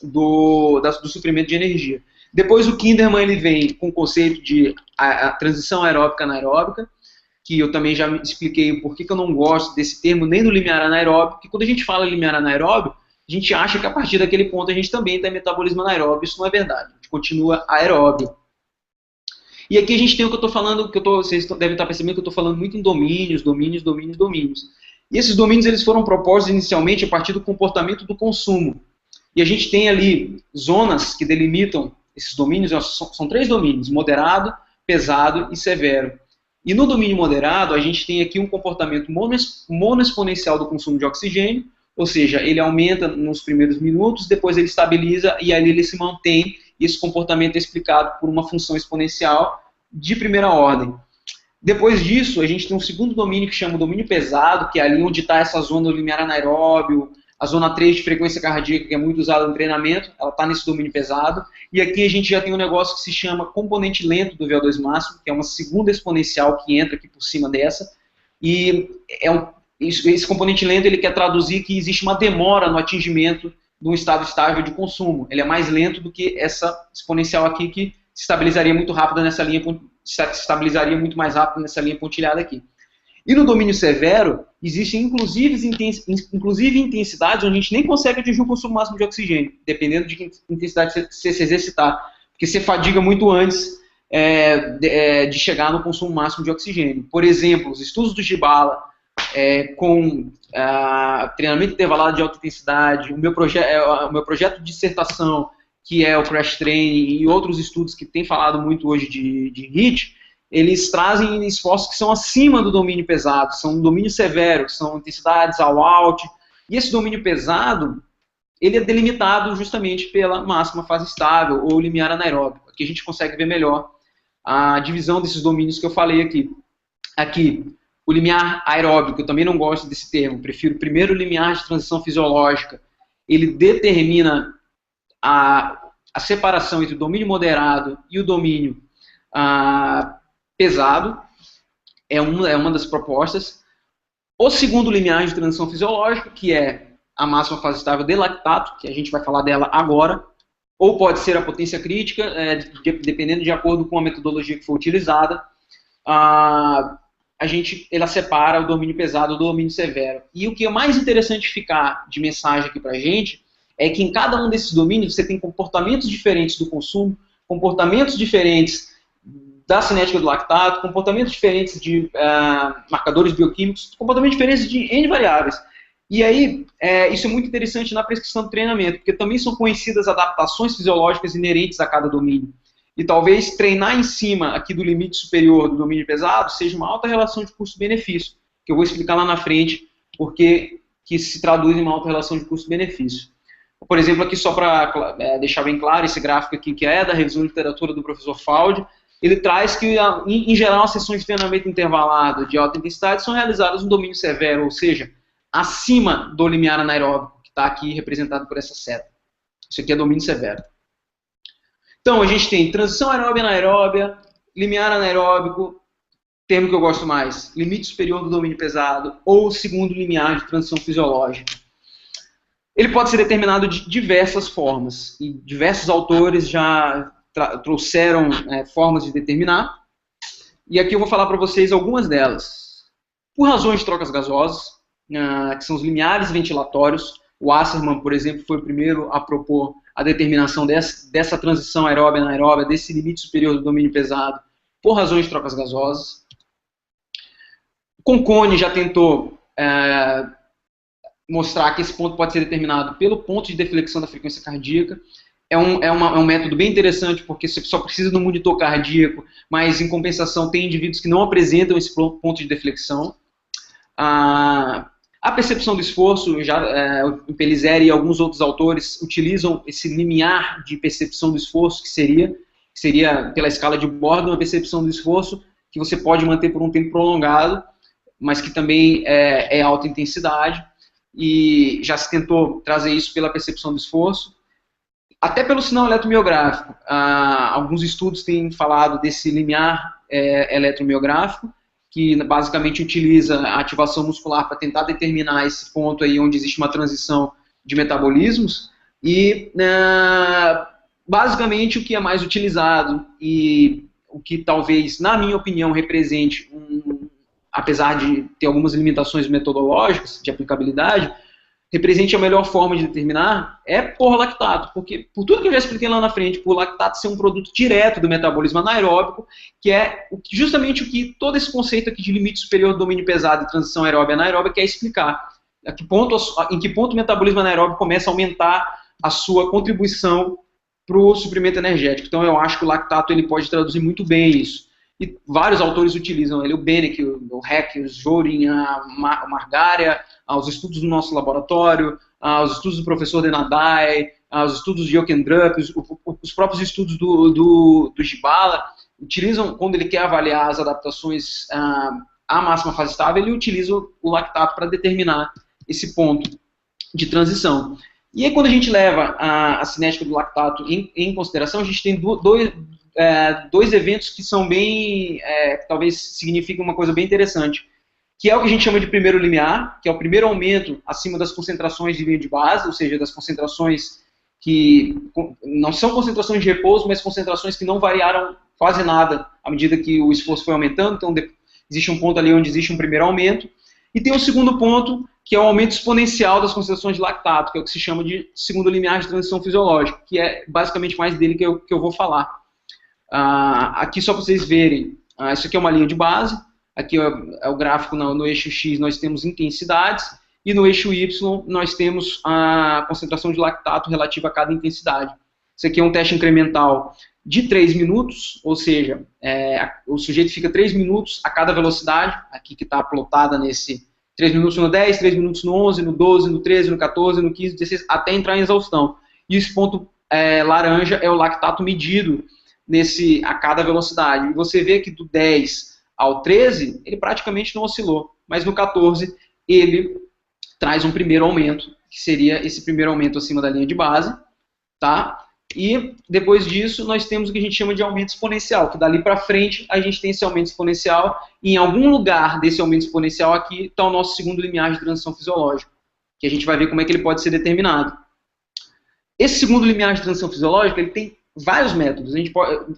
do suprimento de energia. Depois o Kinderman ele vem com o conceito de a transição aeróbica anaeróbica, que eu também já expliquei o porquê que eu não gosto desse termo, nem do limiar anaeróbio, porque quando a gente fala limiar anaeróbio, a gente acha que a partir daquele ponto a gente também tem metabolismo anaeróbio. Isso não é verdade, a gente continua aeróbio. E aqui a gente tem o que eu estou falando, vocês devem estar percebendo que eu estou falando muito em domínios. E esses domínios eles foram propostos inicialmente a partir do comportamento do consumo. E a gente tem ali zonas que delimitam esses domínios, são 3 domínios, moderado, pesado e severo. E no domínio moderado, a gente tem aqui um comportamento monoexponencial do consumo de oxigênio, ou seja, ele aumenta nos primeiros minutos, depois ele estabiliza e ali ele se mantém, e esse comportamento é explicado por uma função exponencial de primeira ordem. Depois disso, a gente tem um segundo domínio que chama o domínio pesado, que é ali onde está essa zona do limiar anaeróbio, A zona 3 de frequência cardíaca, que é muito usada no treinamento, ela está nesse domínio pesado. E aqui a gente já tem um negócio que se chama componente lento do VO2 máximo, que é uma segunda exponencial que entra aqui por cima dessa. E esse componente lento ele quer traduzir que existe uma demora no atingimento de um estado estável de consumo. Ele é mais lento do que essa exponencial aqui, que se estabilizaria muito rápido nessa linha, se estabilizaria muito mais rápido nessa linha pontilhada aqui. E no domínio severo, existem inclusive intensidades onde a gente nem consegue atingir o consumo máximo de oxigênio, dependendo de que intensidade você se exercitar, porque você fadiga muito antes de chegar no consumo máximo de oxigênio. Por exemplo, os estudos do Gibala, com treinamento intervalado de alta intensidade, o meu projeto de dissertação, que é o Crash Training, e outros estudos que têm falado muito hoje de HIIT, eles trazem esforços que são acima do domínio pesado, são um domínio severo, que são intensidades ao out, e esse domínio pesado, ele é delimitado justamente pela máxima fase estável, ou limiar anaeróbico. Aqui a gente consegue ver melhor a divisão desses domínios que eu falei aqui. Aqui, o limiar aeróbico, eu também não gosto desse termo, prefiro primeiro o limiar de transição fisiológica. Ele determina a separação entre o domínio moderado e o domínio pesado, é uma das propostas. O segundo limiar de transição fisiológica, que é a máxima fase estável de lactato, que a gente vai falar dela agora, ou pode ser a potência crítica, dependendo de acordo com a metodologia que for utilizada. Ela separa o domínio pesado do domínio severo. E o que é mais interessante ficar de mensagem aqui para a gente é que em cada um desses domínios você tem comportamentos diferentes do consumo, comportamentos diferentes da cinética do lactato, comportamentos diferentes de marcadores bioquímicos, comportamentos diferentes de N variáveis. E aí, isso é muito interessante na prescrição do treinamento, porque também são conhecidas adaptações fisiológicas inerentes a cada domínio. E talvez treinar em cima aqui do limite superior do domínio pesado seja uma alta relação de custo-benefício, que eu vou explicar lá na frente, porque que se traduz em uma alta relação de custo-benefício. Por exemplo, aqui só para deixar bem claro, esse gráfico aqui, que é da revisão de literatura do professor Faldi, ele traz que, em geral, as sessões de treinamento intervalado de alta intensidade são realizadas no domínio severo, ou seja, acima do limiar anaeróbico, que está aqui representado por essa seta. Isso aqui é domínio severo. Então, a gente tem transição aeróbia anaeróbia, limiar anaeróbico, termo que eu gosto mais, limite superior do domínio pesado, ou segundo limiar de transição fisiológica. Ele pode ser determinado de diversas formas, e diversos autores já trouxeram formas de determinar, e aqui eu vou falar para vocês algumas delas. Por razões de trocas gasosas, que são os limiares ventilatórios, o Asserman, por exemplo, foi o primeiro a propor a determinação dessa transição aeróbia-anaeróbia, desse limite superior do domínio pesado, por razões de trocas gasosas. Concone já tentou mostrar que esse ponto pode ser determinado pelo ponto de deflexão da frequência cardíaca. É um método bem interessante, porque você só precisa do monitor cardíaco, mas em compensação tem indivíduos que não apresentam esse ponto de deflexão. A percepção do esforço, o Pellizzeri e alguns outros autores utilizam esse limiar de percepção do esforço, que seria pela escala de Borg, uma percepção do esforço que você pode manter por um tempo prolongado, mas que também é alta intensidade, e já se tentou trazer isso pela percepção do esforço. Até pelo sinal eletromiográfico, alguns estudos têm falado desse limiar eletromiográfico, que basicamente utiliza a ativação muscular para tentar determinar esse ponto aí onde existe uma transição de metabolismos, e basicamente o que é mais utilizado e o que talvez, na minha opinião, represente, apesar de ter algumas limitações metodológicas de aplicabilidade, represente a melhor forma de determinar é por lactato, porque por tudo que eu já expliquei lá na frente, por lactato ser um produto direto do metabolismo anaeróbico, que é justamente o que todo esse conceito aqui de limite superior do domínio pesado e transição aeróbia anaeróbia quer explicar. Em que ponto o metabolismo anaeróbico começa a aumentar a sua contribuição para o suprimento energético. Então eu acho que o lactato ele pode traduzir muito bem isso. E vários autores utilizam ele, o Benek, o Heck, o Jorin, a Margaria, os estudos do nosso laboratório, os estudos do professor Denadai, os estudos de Jokendrup, os próprios estudos do Gibala, utilizam, quando ele quer avaliar as adaptações à máxima fase estável, ele utiliza o lactato para determinar esse ponto. de transição. E aí, quando a gente leva a cinética do lactato em consideração, a gente tem dois eventos que são bem, talvez signifiquem uma coisa bem interessante, que é o que a gente chama de primeiro limiar, que é o primeiro aumento acima das concentrações de linha de base, ou seja, das concentrações que não são concentrações de repouso, mas concentrações que não variaram quase nada à medida que o esforço foi aumentando. Então, existe um ponto ali onde existe um primeiro aumento. E tem o segundo ponto, que é o aumento exponencial das concentrações de lactato, que é o que se chama de segundo limiar de transição fisiológica, que é basicamente mais dele que eu vou falar. Aqui, só para vocês verem, isso aqui é uma linha de base, aqui é o gráfico no eixo X, nós temos intensidades, e no eixo Y nós temos a concentração de lactato relativa a cada intensidade. Isso aqui é um teste incremental de 3 minutos, ou seja, o sujeito fica 3 minutos a cada velocidade, aqui que está plotada nesse 3 minutos no 10, 3 minutos no 11, no 12, no 13, no 14, no 15, 16, até entrar em exaustão. E esse ponto laranja é o lactato medido a cada velocidade. E você vê que do 10 ao 13, ele praticamente não oscilou, mas no 14 ele traz um primeiro aumento, que seria esse primeiro aumento acima da linha de base, tá? E depois disso nós temos o que a gente chama de aumento exponencial, que dali para frente a gente tem esse aumento exponencial, e em algum lugar desse aumento exponencial aqui está o nosso segundo limiar de transição fisiológica, que a gente vai ver como é que ele pode ser determinado. Esse segundo limiar de transição fisiológica, ele tem vários métodos,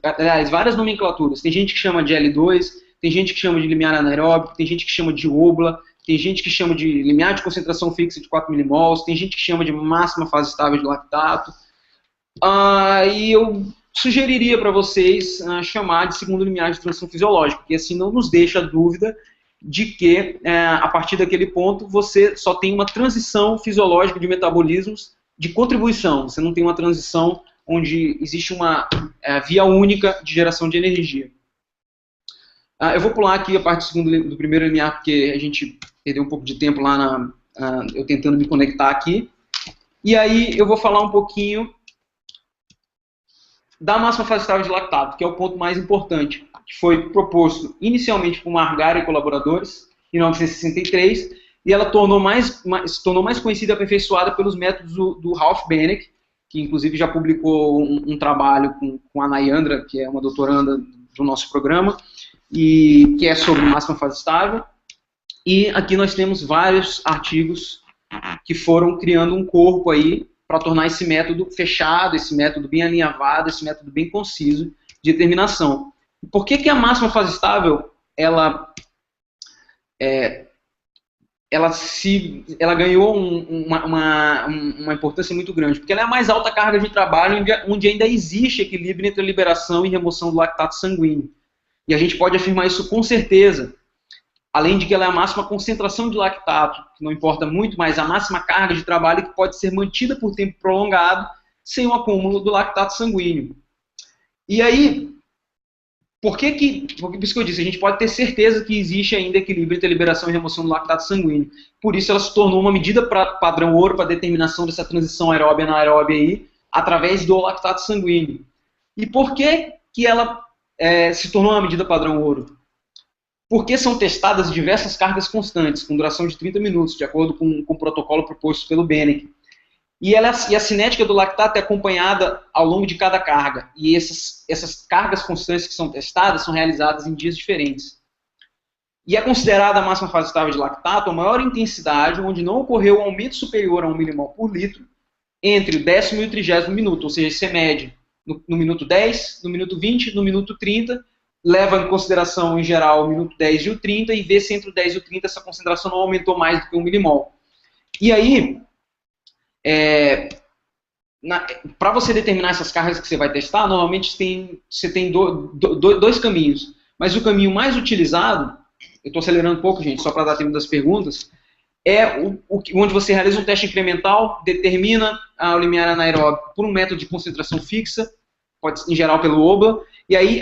aliás, várias nomenclaturas. Tem gente que chama de L2, tem gente que chama de limiar anaeróbico, tem gente que chama de OBLA, tem gente que chama de limiar de concentração fixa de 4 milimols, tem gente que chama de máxima fase estável de lactato. E eu sugeriria para vocês chamar de segundo limiar de transição fisiológica, porque assim não nos deixa dúvida de que a partir daquele ponto você só tem uma transição fisiológica de metabolismos de contribuição, você não tem uma transição onde existe uma via única de geração de energia. Eu vou pular aqui a parte do primeiro limiar, porque a gente perdeu um pouco de tempo lá eu tentando me conectar aqui. E aí eu vou falar um pouquinho da máxima fase estável de lactato, que é o ponto mais importante, que foi proposto inicialmente por Margara e colaboradores, em 1963, e ela se tornou mais conhecida e aperfeiçoada pelos métodos do Ralph Bennett, que inclusive já publicou um trabalho com a Nayandra, que é uma doutoranda do nosso programa, e que é sobre máxima fase estável. E aqui nós temos vários artigos que foram criando um corpo aí para tornar esse método fechado, esse método bem alinhavado, esse método bem conciso de determinação. Por que a máxima fase estável ela ganhou uma importância muito grande? Porque ela é a mais alta carga de trabalho onde ainda existe equilíbrio entre a liberação e remoção do lactato sanguíneo. E a gente pode afirmar isso com certeza. Além de que ela é a máxima concentração de lactato, que não importa muito, mas a máxima carga de trabalho que pode ser mantida por tempo prolongado sem o acúmulo do lactato sanguíneo. E aí, por isso que eu disse, a gente pode ter certeza que existe ainda equilíbrio entre a liberação e remoção do lactato sanguíneo. Por isso ela se tornou uma medida padrão ouro para a determinação dessa transição aeróbia anaeróbia aí, através do lactato sanguíneo. E por que ela se tornou uma medida padrão ouro? Porque são testadas diversas cargas constantes, com duração de 30 minutos, de acordo com o protocolo proposto pelo Bennett. E a cinética do lactato é acompanhada ao longo de cada carga. E essas cargas constantes que são testadas são realizadas em dias diferentes. E é considerada a máxima fase estável de lactato a maior intensidade onde não ocorreu um aumento superior a 1 milimol por litro entre o 10º e o 30º minuto. Ou seja, você mede no minuto 10, no minuto 20, no minuto 30, leva em consideração, em geral, o minuto 10 e o 30 e vê se entre o 10 e o 30 essa concentração não aumentou mais do que 1 milimol. E aí, para você determinar essas cargas que você vai testar, normalmente você tem dois caminhos. Mas o caminho mais utilizado, eu estou acelerando um pouco, gente, só para dar tempo das perguntas, é onde você realiza um teste incremental, determina o limiar anaeróbico por um método de concentração fixa, pode em geral pelo OBLA, e aí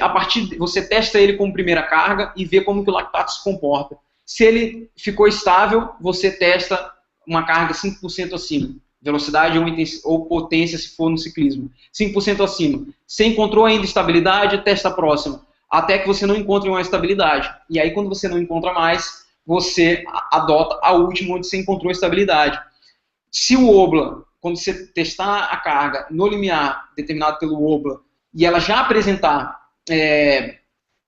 você testa ele como primeira carga e vê como que o lactato se comporta. Se ele ficou estável, você testa uma carga 5% acima, velocidade ou potência se for no ciclismo, 5% acima. Se encontrou ainda estabilidade, testa a próxima, até que você não encontre uma estabilidade. E aí quando você não encontra mais, você adota a última onde você encontrou estabilidade. Se o OBLA, quando você testar a carga no limiar determinado pelo OBLA, e ela já apresentar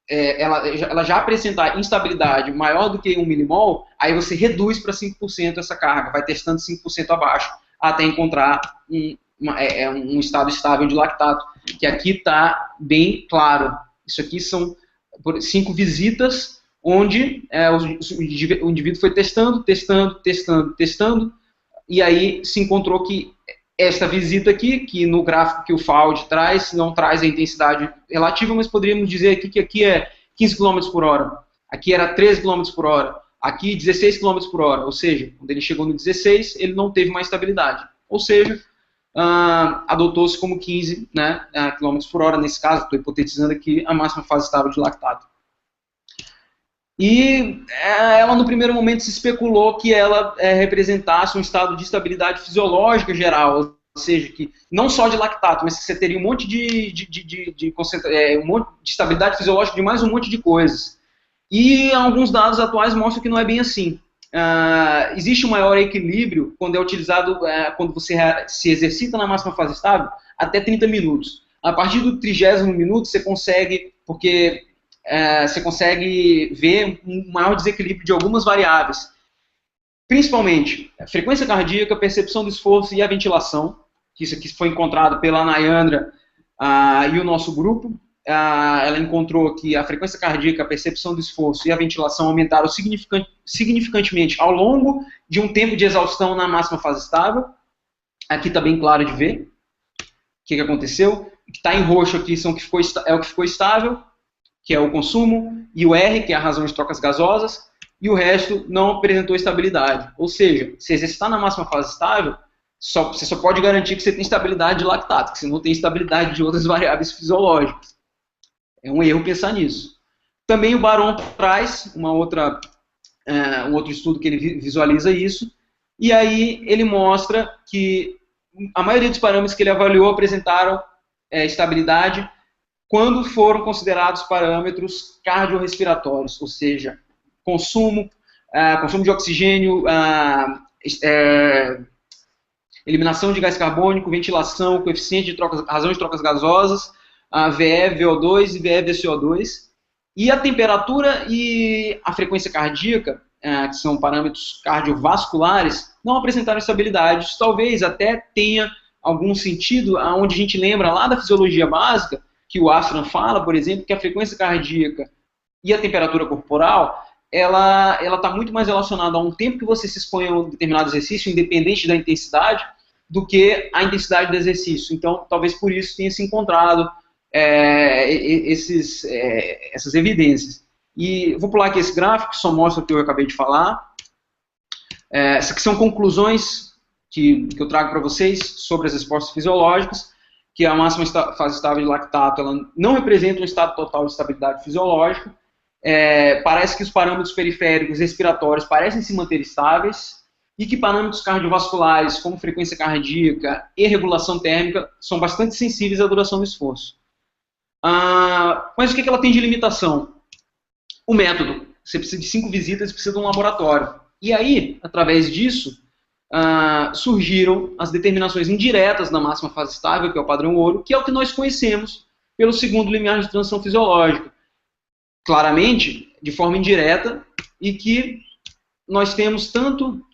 ela já apresentar instabilidade maior do que 1 milimol, aí você reduz para 5% essa carga, vai testando 5% abaixo, até encontrar um estado estável de lactato, que aqui está bem claro. Isso aqui são 5 visitas, onde o indivíduo foi testando, e aí se encontrou que esta visita aqui, que no gráfico que o FAUD traz, não traz a intensidade relativa, mas poderíamos dizer aqui que aqui é 15 km por hora, aqui era 13 km por hora, aqui 16 km por hora, ou seja, quando ele chegou no 16, ele não teve mais estabilidade. Ou seja, adotou-se como 15 km por hora, nesse caso, estou hipotetizando aqui, a máxima fase estável de lactato. E ela, no primeiro momento, se especulou que ela representasse um estado de estabilidade fisiológica geral, ou seja, que não só de lactato, mas que você teria um monte um monte de estabilidade fisiológica de mais um monte de coisas. E alguns dados atuais mostram que não é bem assim. Existe um maior equilíbrio quando é utilizado, quando você se exercita na máxima fase estável, até 30 minutos. A partir do 30º minuto, você consegue, você consegue ver um maior desequilíbrio de algumas variáveis, principalmente a frequência cardíaca, a percepção do esforço e a ventilação, que isso aqui foi encontrado pela Nayandra e o nosso grupo. Ela encontrou que a frequência cardíaca, a percepção do esforço e a ventilação aumentaram significantemente ao longo de um tempo de exaustão na máxima fase estável. Aqui está bem claro de ver o que aconteceu. O que está em roxo aqui é o que ficou estável, que é o consumo, e o R, que é a razão de trocas gasosas, e o resto não apresentou estabilidade. Ou seja, se exercitar na máxima fase estável, você só pode garantir que você tem estabilidade de lactato, que você não tem estabilidade de outras variáveis fisiológicas. É um erro pensar nisso. Também o Baron traz um outro estudo que ele visualiza isso, e aí ele mostra que a maioria dos parâmetros que ele avaliou apresentaram estabilidade quando foram considerados parâmetros cardiorrespiratórios, ou seja, consumo de oxigênio, eliminação de gás carbônico, ventilação, coeficiente de razão de trocas gasosas, VE, VO2 e VE, VCO2, e a temperatura e a frequência cardíaca, que são parâmetros cardiovasculares, não apresentaram estabilidade. Isso talvez até tenha algum sentido, onde a gente lembra lá da fisiologia básica, que o Afram fala, por exemplo, que a frequência cardíaca e a temperatura corporal, ela está muito mais relacionada a um tempo que você se expõe a um determinado exercício, independente da intensidade, do que a intensidade do exercício. Então, talvez por isso tenha se encontrado essas evidências. E vou pular aqui esse gráfico, que só mostra o que eu acabei de falar. Essas aqui são conclusões que eu trago para vocês sobre as respostas fisiológicas, que a máxima fase estável de lactato ela não representa um estado total de estabilidade fisiológica. Parece que os parâmetros periféricos respiratórios parecem se manter estáveis e que parâmetros cardiovasculares, como frequência cardíaca e regulação térmica, são bastante sensíveis à duração do esforço. Mas o que ela tem de limitação? O método. Você precisa de 5 visitas, precisa de um laboratório. E aí, através disso, surgiram as determinações indiretas da máxima fase estável, que é o padrão ouro, que é o que nós conhecemos pelo segundo limiar de transição fisiológica. Claramente, de forma indireta, e que nós temos tanto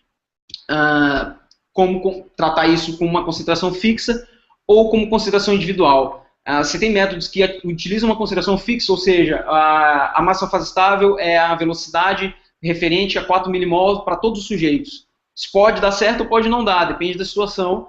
como tratar isso com uma concentração fixa ou como concentração individual. Você tem métodos que utilizam uma concentração fixa, ou seja, a máxima fase estável é a velocidade referente a 4 milimols para todos os sujeitos. Isso pode dar certo ou pode não dar, depende da situação.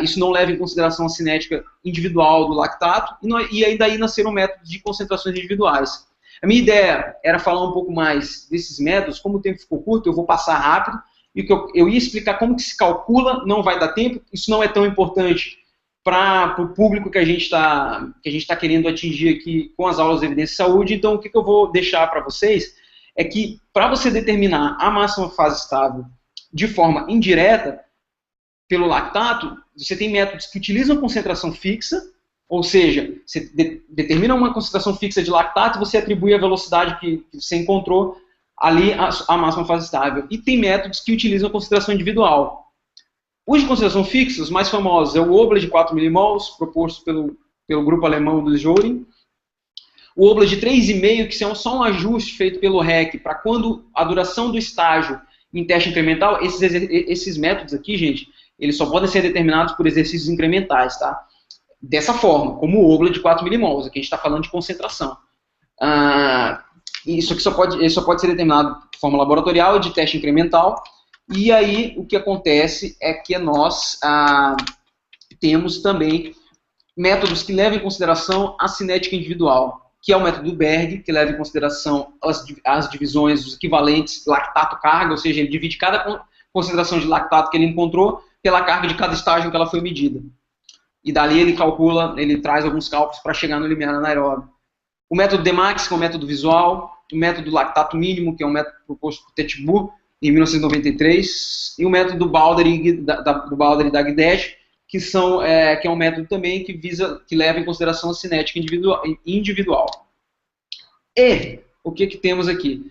Isso não leva em consideração a cinética individual do lactato, e aí daí nasceram métodos de concentrações individuais. A minha ideia era falar um pouco mais desses métodos. Como o tempo ficou curto, eu vou passar rápido, e eu ia explicar como que se calcula, não vai dar tempo, isso não é tão importante para o público que a gente está querendo atingir aqui com as aulas de evidência de saúde. Então, o que eu vou deixar para vocês é que, para você determinar a máxima fase estável de forma indireta, pelo lactato, você tem métodos que utilizam concentração fixa, ou seja, você determina uma concentração fixa de lactato e você atribui a velocidade que você encontrou ali à máxima fase estável. E tem métodos que utilizam concentração individual. Os de concentração fixa, os mais famosos, é o Obla de 4 millimols, proposto pelo grupo alemão do Jorin. O Obla de 3,5, que é só um ajuste feito pelo REC para quando a duração do estágio em teste incremental, esses métodos aqui, gente, eles só podem ser determinados por exercícios incrementais, tá? Dessa forma, como o Obla de 4 millimols, aqui a gente está falando de concentração. Isso aqui só pode ser determinado de forma laboratorial, de teste incremental, e aí o que acontece é que nós temos também métodos que levam em consideração a cinética individual, que é o método do Berg, que leva em consideração as divisões, os equivalentes lactato-carga, ou seja, ele divide cada concentração de lactato que ele encontrou pela carga de cada estágio em que ela foi medida. E dali ele calcula, ele traz alguns cálculos para chegar no limiar anaeróbio. O método DMAX, que é um método visual, o método lactato mínimo, que é um método proposto por Tetbu, em 1993, e o método do Balder e da Guedes, que é um método também que leva em consideração a cinética individual. E o que temos aqui?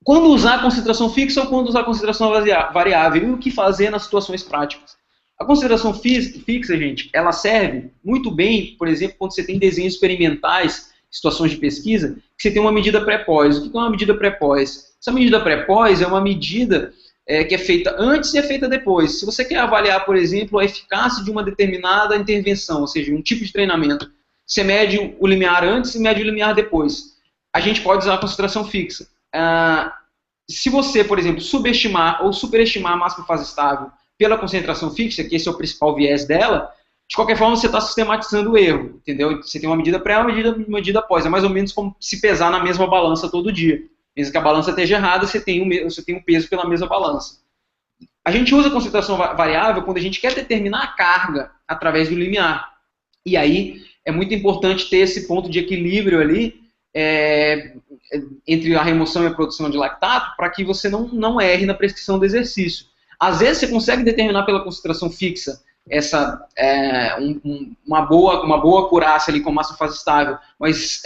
Quando usar a concentração fixa ou quando usar a concentração variável? E o que fazer nas situações práticas? A concentração fixa, gente, ela serve muito bem, por exemplo, quando você tem desenhos experimentais, situações de pesquisa, que você tem uma medida pré-pós. O que é uma medida pré-pós? Essa medida pré-pós é uma medida que é feita antes e é feita depois. Se você quer avaliar, por exemplo, a eficácia de uma determinada intervenção, ou seja, um tipo de treinamento, você mede o limiar antes e mede o limiar depois. A gente pode usar a concentração fixa. Se você, por exemplo, subestimar ou superestimar a máxima fase estável pela concentração fixa, que esse é o principal viés dela, de qualquer forma você está sistematizando o erro, entendeu? Você tem uma medida pré e uma medida pós. É mais ou menos como se pesar na mesma balança todo dia. Mesmo que a balança esteja errada, você tem um peso pela mesma balança. A gente usa a concentração variável quando a gente quer determinar a carga através do limiar. E aí é muito importante ter esse ponto de equilíbrio ali entre a remoção e a produção de lactato para que você não erre na prescrição do exercício. Às vezes você consegue determinar pela concentração fixa uma boa acurácia ali com massa fase estável, mas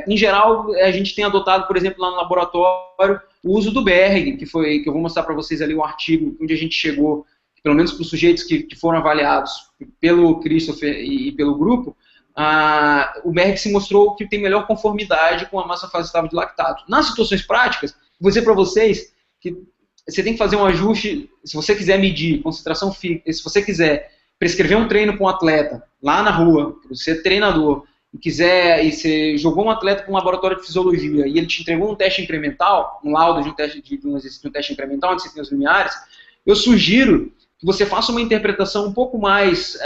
em geral a gente tem adotado, por exemplo, lá no laboratório, o uso do Berg, que eu vou mostrar para vocês ali um artigo onde a gente chegou, pelo menos para os sujeitos que foram avaliados pelo Christopher e pelo grupo, o Berg se mostrou que tem melhor conformidade com a massa fase estável de lactato. Nas situações práticas, vou dizer para vocês que você tem que fazer um ajuste, se você quiser medir concentração fixa, se você quiser prescrever um treino para um atleta, lá na rua, você é treinador, e você jogou um atleta para um laboratório de fisiologia, e ele te entregou um teste incremental, um laudo de um teste incremental, onde você tem os limiares, eu sugiro que você faça uma interpretação um pouco mais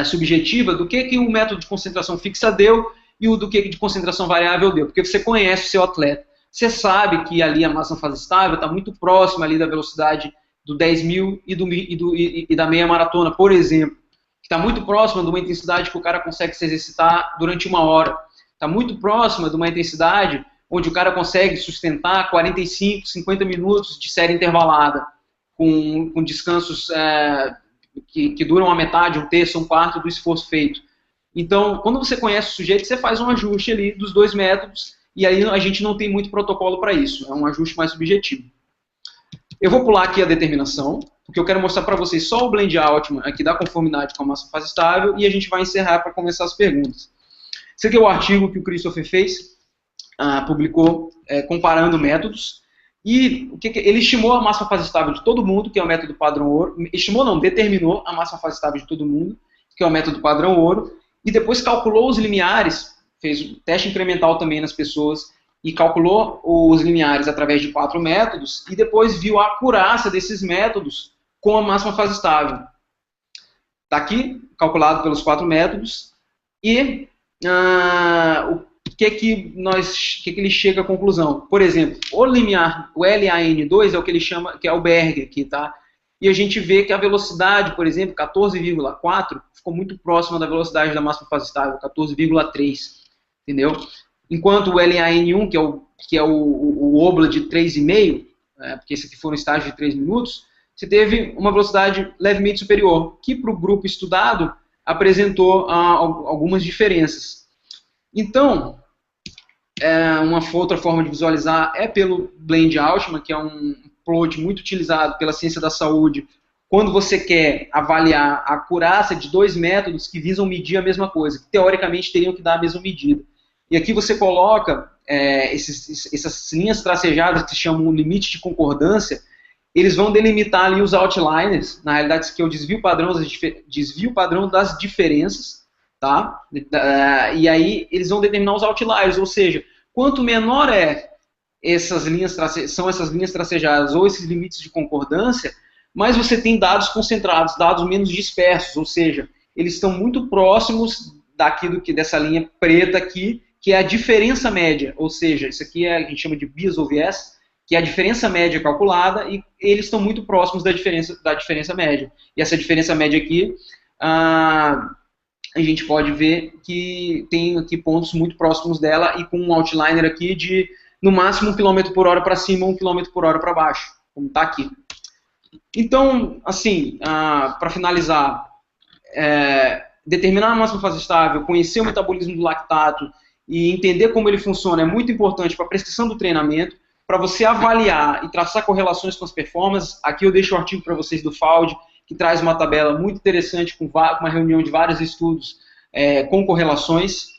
subjetiva do que o método de concentração fixa deu e do que de concentração variável deu, porque você conhece o seu atleta. Você sabe que ali a massa fase estável está muito próxima ali da velocidade do 10.000 e da meia maratona, por exemplo, que está muito próxima de uma intensidade que o cara consegue se exercitar durante 1 hora. Está muito próxima de uma intensidade onde o cara consegue sustentar 45, 50 minutos de série intervalada, com descansos que duram a metade, 1/3, 1/4 do esforço feito. Então, quando você conhece o sujeito, você faz um ajuste ali dos dois métodos, e aí a gente não tem muito protocolo para isso, é um ajuste mais subjetivo. Eu vou pular aqui a determinação, porque eu quero mostrar para vocês só o blend Altman aqui da conformidade com a massa fase estável, e a gente vai encerrar para começar as perguntas. Esse aqui é o artigo que o Christopher fez, publicou comparando métodos, e ele estimou a massa fase estável de todo mundo, que é o método padrão ouro. Estimou não, determinou a massa fase estável de todo mundo, que é o método padrão ouro, e depois calculou os limiares, fez um teste incremental também nas pessoas, e calculou os limiares através de 4 métodos, e depois viu a acurácia desses métodos com a máxima fase estável. Está aqui, calculado pelos 4 métodos, e o que ele chega à conclusão? Por exemplo, o limiar, o LAN2 é o que ele chama, que é o Berg aqui, tá? E a gente vê que a velocidade, por exemplo, 14,4, ficou muito próxima da velocidade da máxima fase estável, 14,3, entendeu? Enquanto o LAN1, que é o Obla de 3,5, porque esse aqui foi um estágio de 3 minutos, você teve uma velocidade levemente superior, que para o grupo estudado apresentou algumas diferenças. Então, uma outra forma de visualizar é pelo blend Altman, que é um plot muito utilizado pela ciência da saúde, quando você quer avaliar a acurácia de dois métodos que visam medir a mesma coisa, que teoricamente teriam que dar a mesma medida. E aqui você coloca essas linhas tracejadas que se chamam limite de concordância, eles vão delimitar ali os outliners, na realidade isso aqui é o desvio padrão das diferenças, tá? E aí eles vão determinar os outliers, ou seja, quanto menor essas linhas tracejadas ou esses limites de concordância, mais você tem dados concentrados, dados menos dispersos, ou seja, eles estão muito próximos dessa linha preta aqui, que é a diferença média, ou seja, isso aqui a gente chama de bias ou viés, que é a diferença média calculada, e eles estão muito próximos da diferença média. E essa diferença média aqui, a gente pode ver que tem aqui pontos muito próximos dela, e com um outliner aqui de, no máximo, 1 km por hora para cima, 1 km por hora para baixo, como está aqui. Então, assim, para finalizar, determinar a máxima fase estável, conhecer o metabolismo do lactato e entender como ele funciona é muito importante para a prescrição do treinamento, para você avaliar e traçar correlações com as performances. Aqui eu deixo o artigo para vocês do FAUD, que traz uma tabela muito interessante com uma reunião de vários estudos com correlações.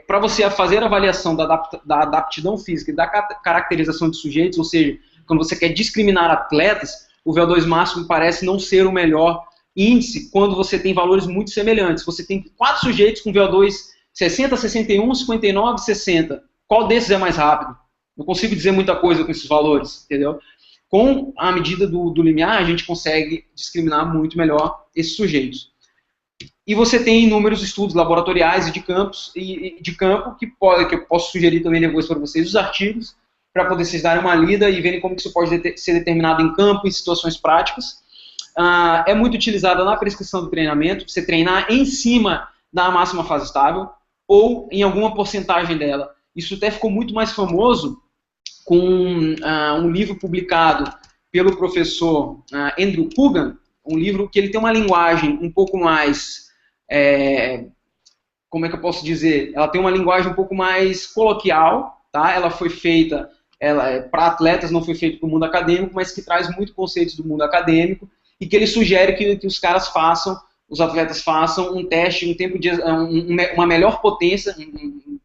Para você fazer a avaliação da aptidão física e da caracterização de sujeitos, ou seja, quando você quer discriminar atletas, o VO2 máximo parece não ser o melhor índice quando você tem valores muito semelhantes. Você tem 4 sujeitos com VO2 60, 61, 59, 60. Qual desses é mais rápido? Não consigo dizer muita coisa com esses valores, entendeu? Com a medida do limiar, a gente consegue discriminar muito melhor esses sujeitos. E você tem inúmeros estudos laboratoriais e de campo que eu posso sugerir também depois para vocês os artigos, para poder vocês darem uma lida e verem como que isso pode ser determinado em campo, em situações práticas. É muito utilizada na prescrição do treinamento, você treinar em cima da máxima fase estável, ou em alguma porcentagem dela. Isso até ficou muito mais famoso com um livro publicado pelo professor Andrew Coogan, um livro que ele tem uma linguagem um pouco mais, como é que eu posso dizer? Ela tem uma linguagem um pouco mais coloquial, tá? Ela foi feita para atletas, não foi feito para o mundo acadêmico, mas que traz muito conceitos do mundo acadêmico e que ele sugere que os caras façam, os atletas façam um teste, uma melhor potência,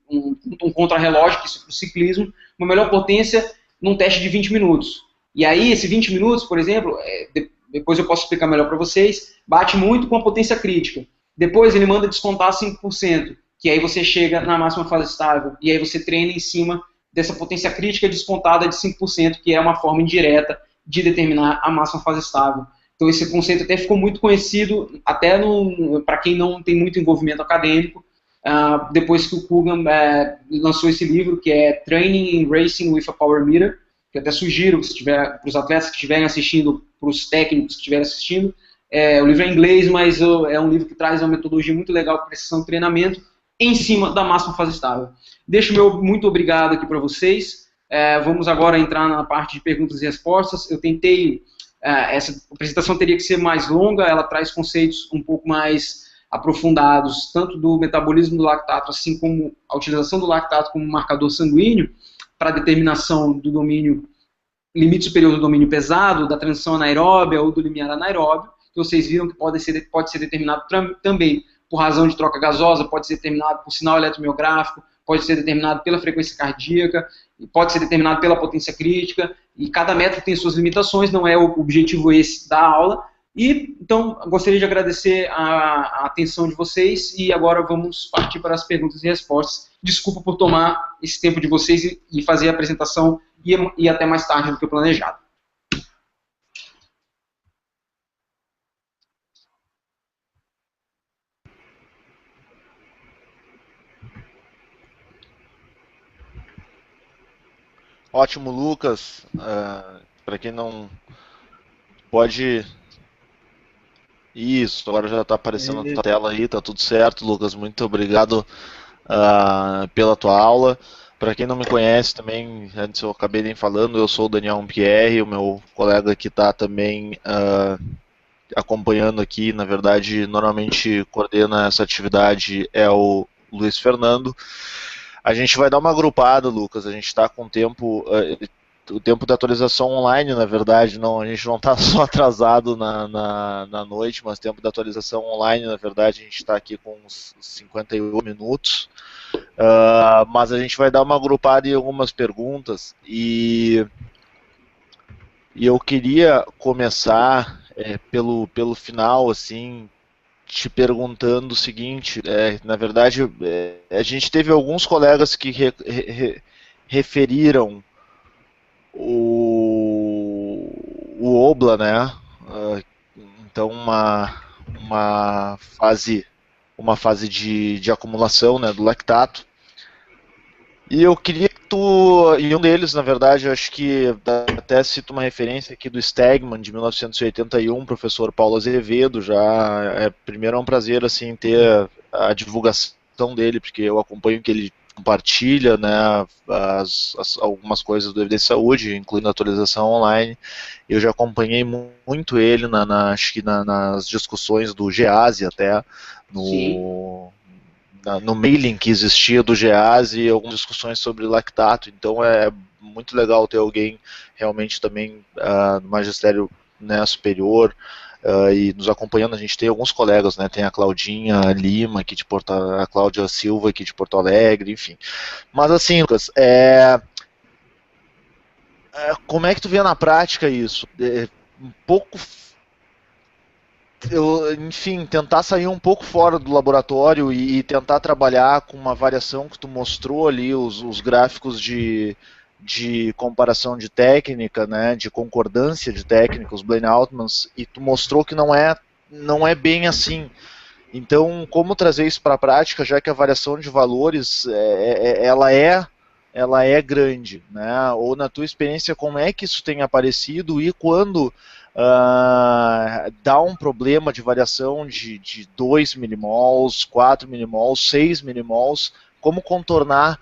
um contrarrelógio, que isso é para o ciclismo, uma melhor potência num teste de 20 minutos. E aí, esse 20 minutos, por exemplo, depois eu posso explicar melhor para vocês, bate muito com a potência crítica. Depois ele manda descontar 5%, que aí você chega na máxima fase estável, e aí você treina em cima dessa potência crítica descontada de 5%, que é uma forma indireta de determinar a máxima fase estável. Então esse conceito até ficou muito conhecido, até para quem não tem muito envolvimento acadêmico, depois que o Coogan lançou esse livro, que é Training in Racing with a Power Meter, que eu até sugiro para os atletas que estiverem assistindo, para os técnicos que estiverem assistindo. O livro é em inglês, mas é um livro que traz uma metodologia muito legal para precisão de treinamento em cima da máxima fase estável. Deixo meu muito obrigado aqui para vocês. Vamos agora entrar na parte de perguntas e respostas. Eu tentei... essa apresentação teria que ser mais longa, ela traz conceitos um pouco mais aprofundados, tanto do metabolismo do lactato, assim como a utilização do lactato como marcador sanguíneo, para a determinação do domínio, limite superior do domínio pesado, da transição anaeróbia ou do limiar anaeróbio, que vocês viram que pode ser determinado também por razão de troca gasosa, pode ser determinado por sinal eletromiográfico, pode ser determinado pela frequência cardíaca, pode ser determinado pela potência crítica, e cada método tem suas limitações, não é o objetivo esse da aula. E, então, gostaria de agradecer a atenção de vocês, e agora vamos partir para as perguntas e respostas. Desculpa por tomar esse tempo de vocês e fazer a apresentação e até mais tarde do que o planejado. Ótimo, Lucas. Para quem não pode... Isso, agora já está aparecendo na tua tela aí, tá tudo certo, Lucas. Muito obrigado pela tua aula. Para quem não me conhece também, antes eu acabei nem falando, eu sou o Daniel Pierre, o meu colega que está também acompanhando aqui, na verdade, normalmente coordena essa atividade é o Luiz Fernando. A gente vai dar uma agrupada, Lucas, a gente está com tempo, o tempo de atualização online, na verdade, não, a gente não está só atrasado na noite, mas tempo de atualização online, na verdade, a gente está aqui com uns 58 minutos. Mas a gente vai dar uma agrupada em algumas perguntas e eu queria começar pelo final, assim, te perguntando o seguinte, na verdade, a gente teve alguns colegas que referiram o Obla, né? Então uma fase de acumulação, né, do lactato. E eu queria que tu, e um deles, na verdade, eu acho que até cito uma referência aqui do Stegman, de 1981, professor Paulo Azevedo, primeiro é um prazer, assim, ter a divulgação dele, porque eu acompanho que ele compartilha, né, algumas coisas do Evidência Saúde, incluindo a atualização online. Eu já acompanhei muito ele, acho que nas discussões do GEASE até, no mailing que existia do GEASE e algumas discussões sobre lactato. Então é muito legal ter alguém realmente também no magistério, né, superior, e nos acompanhando. A gente tem alguns colegas, né, tem a Claudinha Lima aqui de a Cláudia Silva aqui de Porto Alegre, enfim. Mas assim, Lucas, como é que tu vê na prática isso? Um pouco, enfim, tentar sair um pouco fora do laboratório e tentar trabalhar com uma variação que tu mostrou ali, os gráficos de comparação de técnica, né, de concordância de técnica, os Blaine-Altmans, e tu mostrou que não é bem assim. Então, como trazer isso para a prática, já que a variação de valores ela é grande, né? Ou na tua experiência, como é que isso tem aparecido e quando dá um problema de variação de 2 milimols, 4 milimols, 6 milimols, como contornar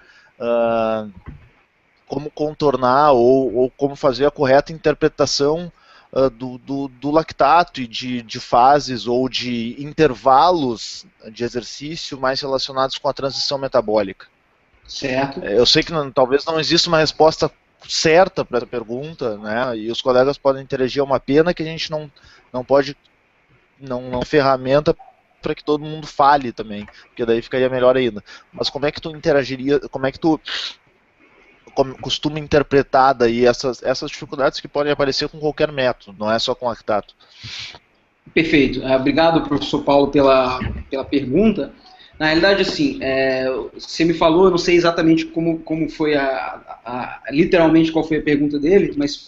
ou como fazer a correta interpretação do lactato e de fases ou de intervalos de exercício mais relacionados com a transição metabólica. Certo. Eu sei que talvez não exista uma resposta certa para essa pergunta, né? E os colegas podem interagir. É uma pena que a gente não pode, não ferramenta para que todo mundo fale também, porque daí ficaria melhor ainda. Mas como é que tu interagiria, como é que tu costuma interpretar daí essas dificuldades que podem aparecer com qualquer método, não é só com lactato? Perfeito. Obrigado, professor Paulo, pela pergunta. Na realidade, assim, você me falou, eu não sei exatamente como foi literalmente qual foi a pergunta dele, mas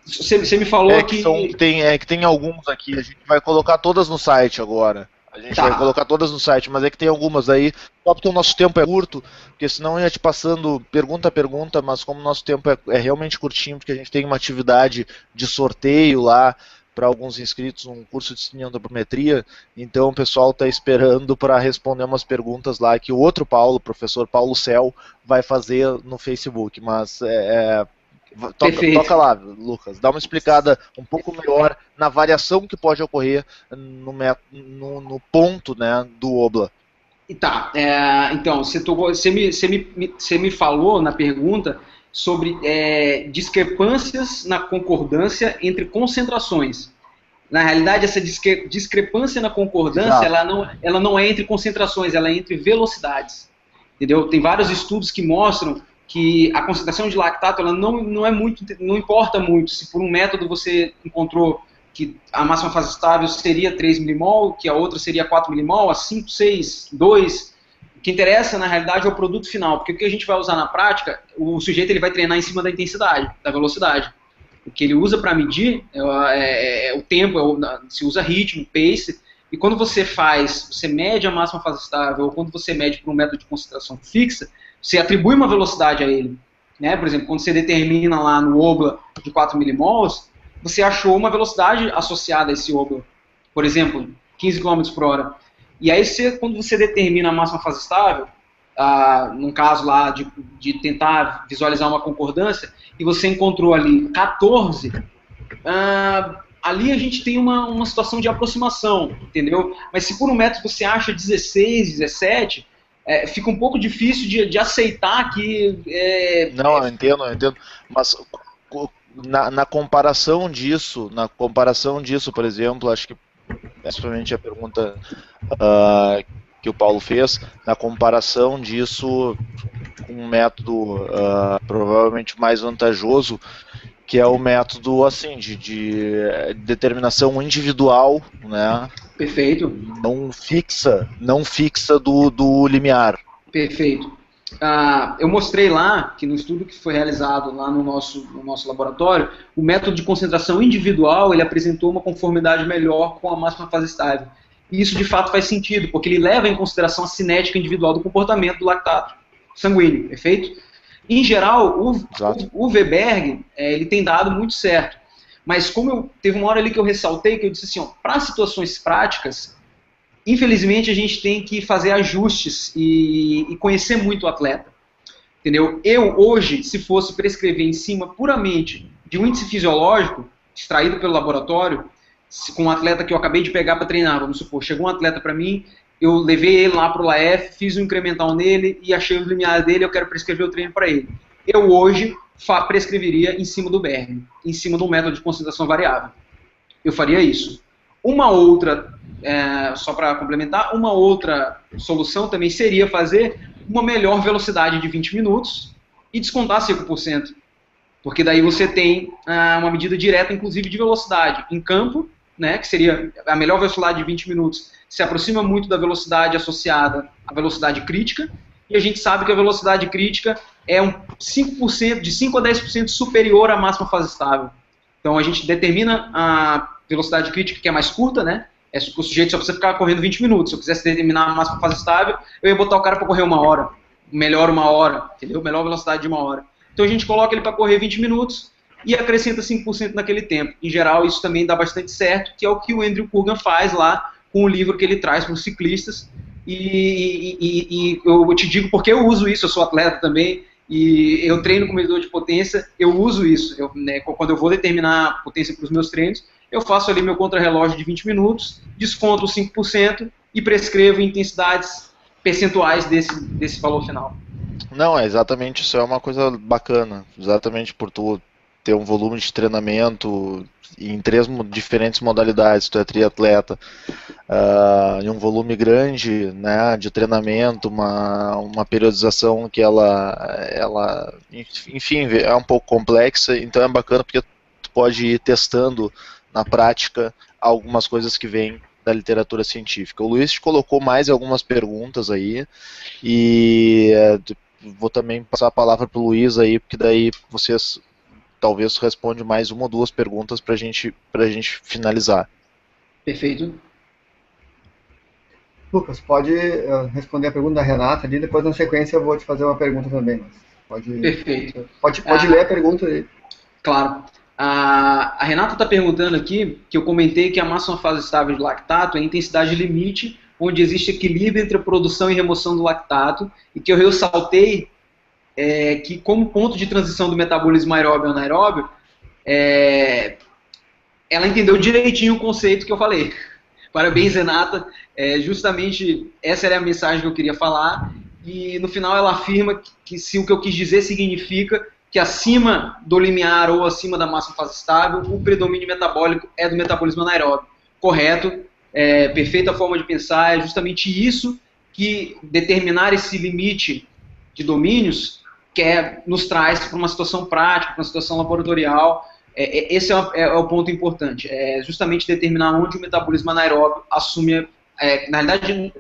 você me falou que tem alguns aqui, a gente vai colocar todas no site agora. A gente vai colocar todas no site, mas é que tem algumas aí, só porque o nosso tempo é curto, porque senão eu ia te passando pergunta a pergunta, mas como o nosso tempo é realmente curtinho, porque a gente tem uma atividade de sorteio lá para alguns inscritos, um curso de cineantropometria, então o pessoal está esperando para responder umas perguntas lá que o outro Paulo, o professor Paulo Cel, vai fazer no Facebook, mas toca lá, Lucas, dá uma explicada um pouco melhor na variação que pode ocorrer no ponto, né, do Obla. Tá, então, você me falou na pergunta sobre discrepâncias na concordância entre concentrações. Na realidade, essa discrepância na concordância, ela não é entre concentrações, ela é entre velocidades. Entendeu? Tem vários estudos que mostram que a concentração de lactato ela não importa muito se por um método você encontrou que a máxima fase estável seria 3 milimol, que a outra seria 4 milimol, a 5, 6, 2. O que interessa, na realidade, é o produto final, porque o que a gente vai usar na prática, o sujeito ele vai treinar em cima da intensidade, da velocidade. O que ele usa para medir é o tempo, se usa ritmo, pace, e quando você mede a máxima fase estável, ou quando você mede por um método de concentração fixa, você atribui uma velocidade a ele. Né? Por exemplo, quando você determina lá no Obla de 4 milimols, você achou uma velocidade associada a esse Obla. Por exemplo, 15 km por hora. E aí, quando você determina a máxima fase estável, num caso lá de tentar visualizar uma concordância, e você encontrou ali 14, ali a gente tem uma situação de aproximação, entendeu? Mas se por um método você acha 16, 17, fica um pouco difícil de aceitar que... Não, eu entendo. Mas na comparação disso, por exemplo, acho que principalmente a pergunta que o Paulo fez, na comparação disso com um método provavelmente mais vantajoso, que é o método assim de determinação individual, né? Perfeito. Não fixa do limiar. Perfeito. Eu mostrei lá, que no estudo que foi realizado lá no nosso laboratório, o método de concentração individual, ele apresentou uma conformidade melhor com a máxima fase estável. E isso de fato faz sentido, porque ele leva em consideração a cinética individual do comportamento do lactato sanguíneo, perfeito? Em geral, o Weberg, ele tem dado muito certo. Mas teve uma hora ali que eu ressaltei, que eu disse assim, para situações práticas, infelizmente a gente tem que fazer ajustes e conhecer muito o atleta. Entendeu? Eu, hoje, se fosse prescrever em cima puramente de um índice fisiológico, extraído pelo laboratório, com um atleta que eu acabei de pegar para treinar, vamos supor, chegou um atleta para mim, eu levei ele lá para o LAF, fiz um incremental nele e achei o limiar dele, eu quero prescrever o treino para ele. Eu hoje prescreveria em cima do Berg, em cima do método de concentração variável. Eu faria isso. Uma outra, só para complementar, uma outra solução também seria fazer uma melhor velocidade de 20 minutos e descontar 5%. Porque daí você tem uma medida direta, inclusive, de velocidade em campo, né, que seria a melhor velocidade de 20 minutos, se aproxima muito da velocidade associada à velocidade crítica, e a gente sabe que a velocidade crítica é 5%, de 5 a 10% superior à máxima fase estável. Então a gente determina a velocidade crítica, que é mais curta, né? O sujeito só precisa ficar correndo 20 minutos. Se eu quisesse determinar a máxima fase estável, eu ia botar o cara para correr 1 hora. Melhor 1 hora, entendeu? Melhor velocidade de 1 hora. Então a gente coloca ele para correr 20 minutos e acrescenta 5% naquele tempo. Em geral, isso também dá bastante certo, que é o que o Andrew Coogan faz lá com o livro que ele traz para os ciclistas. E eu te digo porque eu uso isso, eu sou atleta também, e eu treino com medidor de potência, eu uso isso. Quando eu vou determinar a potência para os meus treinos, eu faço ali meu contrarrelógio de 20 minutos, desconto os 5% e prescrevo intensidades percentuais desse valor final. Não, exatamente, isso é uma coisa bacana, exatamente por tu ter um volume de treinamento em 3 diferentes modalidades, tu é triatleta, em um volume grande, né, de treinamento, uma periodização que ela, enfim, é um pouco complexa, então é bacana porque tu pode ir testando na prática algumas coisas que vêm da literatura científica. O Luiz te colocou mais algumas perguntas aí, e vou também passar a palavra para o Luiz aí, porque daí vocês talvez responde mais 1 ou 2 perguntas para a gente finalizar. Perfeito. Lucas, pode responder a pergunta da Renata ali, depois na sequência eu vou te fazer uma pergunta também. Perfeito. Pode ler a pergunta aí. Claro. A Renata está perguntando aqui, que eu comentei que a máxima fase estável de lactato é a intensidade limite, onde existe equilíbrio entre a produção e remoção do lactato, e que eu ressaltei que como ponto de transição do metabolismo aeróbio ao anaeróbio, ela entendeu direitinho o conceito que eu falei. Parabéns, Renata. Justamente essa era a mensagem que eu queria falar, e no final ela afirma que se o que eu quis dizer significa que acima do limiar ou acima da máxima fase estável, o predomínio metabólico é do metabolismo anaeróbio. Correto, perfeita forma de pensar, é justamente isso que determinar esse limite de domínios nos traz para uma situação prática, para uma situação laboratorial. Esse é o ponto importante, justamente determinar onde o metabolismo anaeróbio assume, na realidade,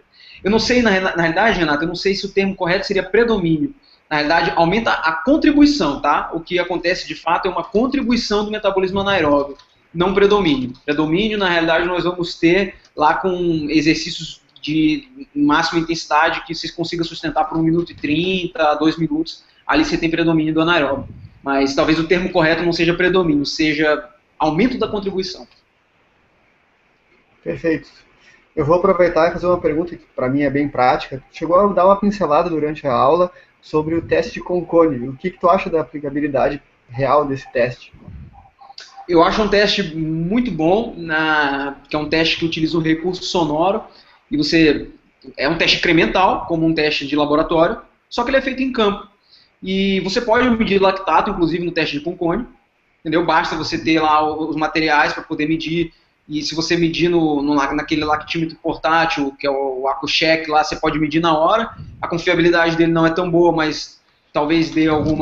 eu não sei, na realidade, Renato, eu não sei se o termo correto seria predomínio. Na realidade, aumenta a contribuição, tá? O que acontece de fato é uma contribuição do metabolismo anaeróbio, não predomínio. Predomínio, na realidade, nós vamos ter lá com exercícios de máxima intensidade que você consiga sustentar por 1 minuto e 30, 2 minutos, ali você tem predomínio do anaeróbio. Mas talvez o termo correto não seja predomínio, seja aumento da contribuição. Perfeito. Eu vou aproveitar e fazer uma pergunta que para mim é bem prática. Chegou a dar uma pincelada durante a aula sobre o teste de Concone. O que tu acha da aplicabilidade real desse teste? Eu acho um teste muito bom, que é um teste que utiliza um recurso sonoro, e você é um teste incremental, como um teste de laboratório, só que ele é feito em campo. E você pode medir lactato, inclusive no teste de Concone, entendeu? Basta você ter lá os materiais para poder medir. E se você medir naquele lactímetro portátil, que é o AcuCheck lá, você pode medir na hora. A confiabilidade dele não é tão boa, mas talvez dê algum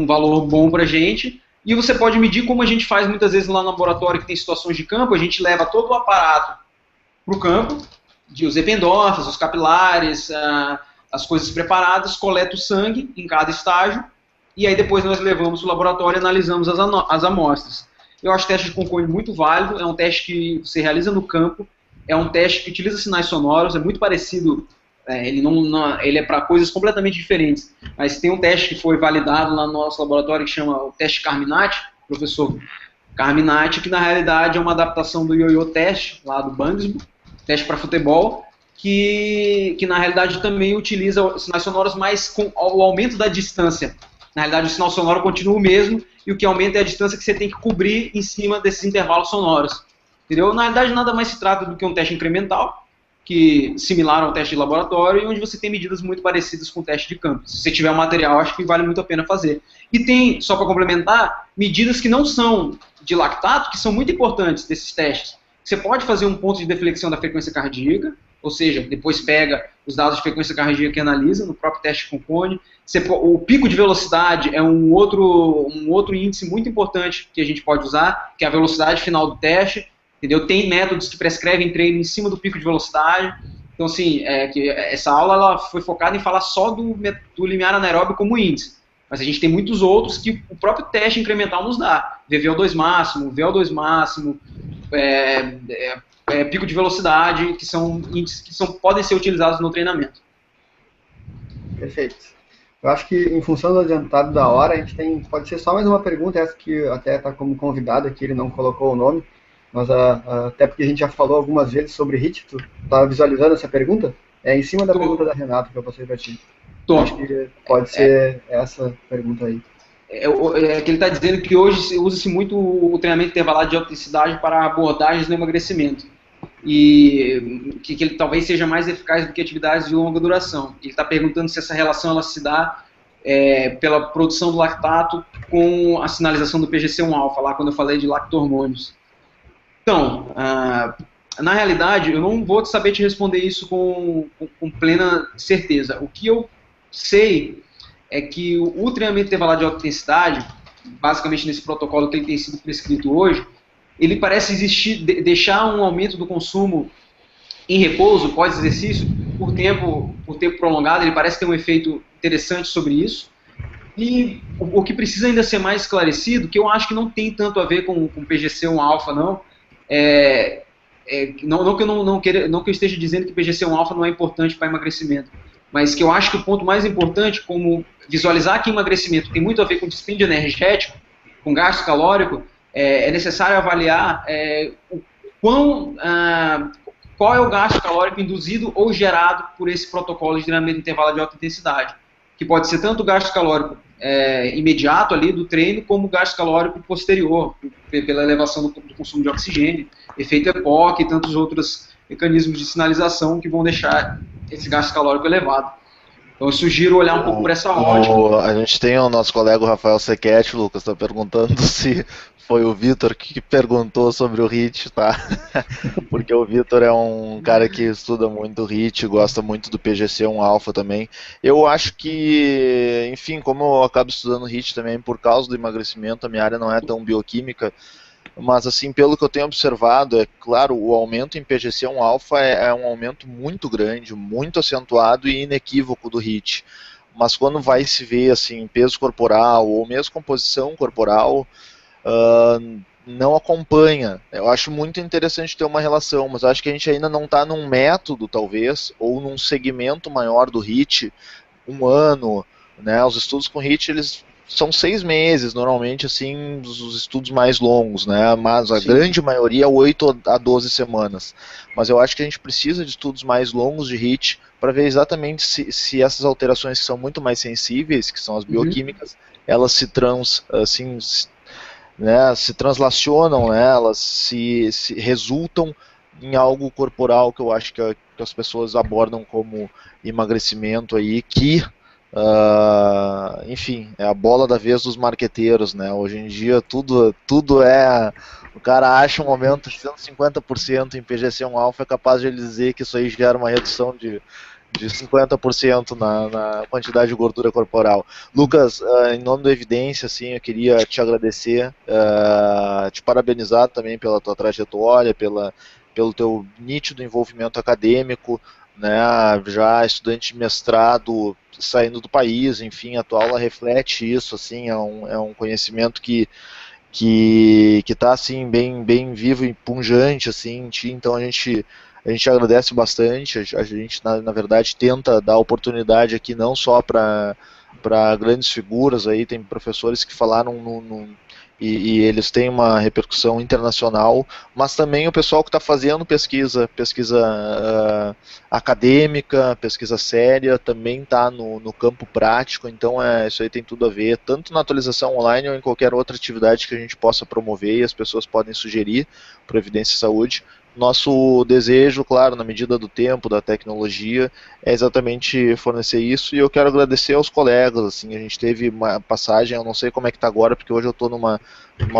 valor bom pra gente. E você pode medir como a gente faz muitas vezes lá no laboratório, que tem situações de campo, a gente leva todo o aparato para o campo, os ependófilos, os capilares, as coisas preparadas, coleta o sangue em cada estágio, e aí depois nós levamos para o laboratório e analisamos as amostras. Eu acho o teste de Concone muito válido, é um teste que você realiza no campo, é um teste que utiliza sinais sonoros, é muito parecido, ele é para coisas completamente diferentes, mas tem um teste que foi validado lá no nosso laboratório que chama o teste Carminati, professor Carminati, que na realidade é uma adaptação do Yo-Yo teste, lá do Bangsbo, teste para futebol, que na realidade também utiliza sinais sonoros, mas com o aumento da distância. Na realidade o sinal sonoro continua o mesmo, e o que aumenta é a distância que você tem que cobrir em cima desses intervalos sonoros. Entendeu? Na realidade nada mais se trata do que um teste incremental, similar ao teste de laboratório, e onde você tem medidas muito parecidas com o teste de campo. Se você tiver um material, acho que vale muito a pena fazer. E tem, só para complementar, medidas que não são de lactato, que são muito importantes desses testes. Você pode fazer um ponto de deflexão da frequência cardíaca, ou seja, depois pega os dados de frequência cardíaca e analisa no próprio teste Concone. O pico de velocidade é um outro índice muito importante que a gente pode usar, que é a velocidade final do teste. Entendeu? Tem métodos que prescrevem treino em cima do pico de velocidade. Então, assim, essa aula ela foi focada em falar só do limiar anaeróbio como índice. Mas a gente tem muitos outros que o próprio teste incremental nos dá. VVO2 máximo, VO2 máximo, pico de velocidade, que são índices que podem ser utilizados no treinamento. Perfeito. Eu acho que, em função do adiantado da hora, a gente pode ser só mais uma pergunta, essa que até está como convidado aqui, ele não colocou o nome. Mas até porque a gente já falou algumas vezes sobre HIIT, tu tá visualizando essa pergunta? É em cima da pergunta da Renata que eu passei para ti. Acho que pode ser essa pergunta aí. Que ele está dizendo que hoje usa-se muito o treinamento intervalado de alta intensidade para abordagens no emagrecimento. E que ele talvez seja mais eficaz do que atividades de longa duração. Ele está perguntando se essa relação ela se dá pela produção do lactato com a sinalização do PGC1-alfa, lá quando eu falei de lacto-hormônios. Então, na realidade, eu não vou saber te responder isso com plena certeza. O que eu sei é que o treinamento intervalado de alta intensidade, basicamente nesse protocolo que ele tem sido prescrito hoje, ele parece deixar um aumento do consumo em repouso, pós-exercício, por tempo prolongado. Ele parece ter um efeito interessante sobre isso. E o que precisa ainda ser mais esclarecido, que eu acho que não tem tanto a ver com PGC1-alfa, não, não que eu esteja dizendo que PGC1-alfa não é importante para emagrecimento, mas que eu acho que o ponto mais importante, como visualizar que emagrecimento tem muito a ver com dispêndio energético, com gasto calórico, é necessário avaliar qual é o gasto calórico induzido ou gerado por esse protocolo de treinamento intervalado de alta intensidade, que pode ser tanto o gasto calórico imediato ali do treino, como o gasto calórico posterior, pela elevação do consumo de oxigênio, efeito EPOC e tantos outros mecanismos de sinalização que vão deixar esse gasto calórico elevado. Então eu sugiro olhar um pouco por essa ótica. A gente tem o nosso colega Rafael Sequete, Lucas, está perguntando se foi o Vitor que perguntou sobre o HIIT, tá? Porque o Vitor é um cara que estuda muito o HIIT, gosta muito do PGC1-alfa também. Eu acho que, enfim, como eu acabo estudando HIIT também por causa do emagrecimento, a minha área não é tão bioquímica, mas assim, pelo que eu tenho observado, é claro, o aumento em PGC1-alfa é um aumento muito grande, muito acentuado e inequívoco do HIIT. Mas quando vai se ver assim, peso corporal ou mesmo composição corporal, não acompanha. Eu acho muito interessante ter uma relação, mas acho que a gente ainda não está num método, talvez, ou num segmento maior do HIIT, um ano, né? Os estudos com HIIT, eles são 6 meses, normalmente, assim, os estudos mais longos, né? Mas a grande maioria é 8 a 12 semanas. Mas eu acho que a gente precisa de estudos mais longos de HIIT para ver exatamente se essas alterações que são muito mais sensíveis, que são as bioquímicas, elas se translacionam, né, elas se resultam em algo corporal que eu acho que as pessoas abordam como emagrecimento aí, que enfim, é a bola da vez dos marqueteiros, né? Hoje em dia tudo é... O cara acha um aumento de 150% em PGC1-alfa, é capaz de ele dizer que isso aí gera uma redução de 50% na quantidade de gordura corporal. Lucas, em nome da Evidência, assim, eu queria te agradecer, te parabenizar também pela tua trajetória, pelo teu nítido envolvimento acadêmico, né, já estudante de mestrado saindo do país, enfim, a tua aula reflete isso, assim, é um conhecimento que está assim bem vivo e pungente assim em ti, então a gente agradece bastante, a gente na verdade tenta dar oportunidade aqui não só para grandes figuras, aí tem professores que falaram e eles têm uma repercussão internacional, mas também o pessoal que está fazendo pesquisa acadêmica, pesquisa séria, também está no campo prático, então isso aí tem tudo a ver, tanto na atualização online ou em qualquer outra atividade que a gente possa promover e as pessoas podem sugerir para a Evidência Saúde. Nosso desejo, claro, na medida do tempo, da tecnologia, é exatamente fornecer isso, e eu quero agradecer aos colegas, assim, a gente teve uma passagem, eu não sei como é que está agora, porque hoje eu estou numa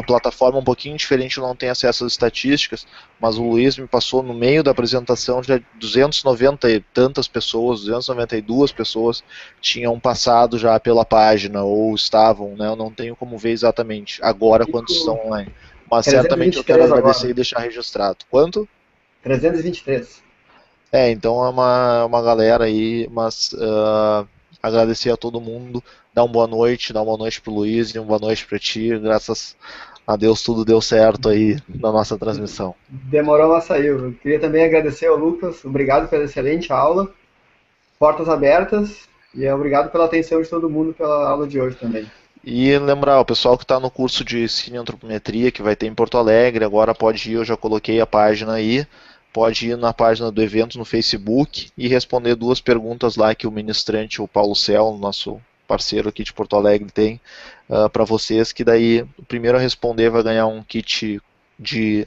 plataforma um pouquinho diferente, eu não tenho acesso às estatísticas, mas o Luiz me passou no meio da apresentação, já 290 e tantas pessoas, 292 pessoas tinham passado já pela página, ou estavam, né, eu não tenho como ver exatamente agora quantos estão online. Mas certamente eu quero agradecer agora e deixar registrado. Quanto? 323. Então é uma galera aí, mas agradecer a todo mundo, dar uma boa noite pro Luiz e uma boa noite para ti, graças a Deus tudo deu certo aí na nossa transmissão. Demorou, mas saiu. Eu queria também agradecer ao Lucas, obrigado pela excelente aula, portas abertas, e obrigado pela atenção de todo mundo pela aula de hoje também. E lembrar, o pessoal que está no curso de cineantropometria, que vai ter em Porto Alegre, agora pode ir, eu já coloquei a página aí, pode ir na página do evento no Facebook e responder 2 perguntas lá que o ministrante, o Paulo Cel, nosso parceiro aqui de Porto Alegre, tem para vocês, que daí o primeiro a responder vai ganhar um kit de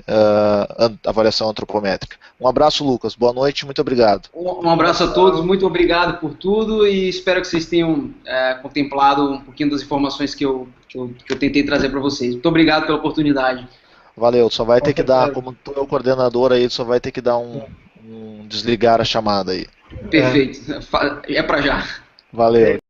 avaliação antropométrica. Um abraço, Lucas. Boa noite, muito obrigado. Um abraço a todos, muito obrigado por tudo e espero que vocês tenham contemplado um pouquinho das informações que eu tentei trazer para vocês. Muito obrigado pela oportunidade. Valeu, só vai ter que dar, como tu é o coordenador aí, só vai ter que dar um desligar a chamada aí. Perfeito, é para já. Valeu.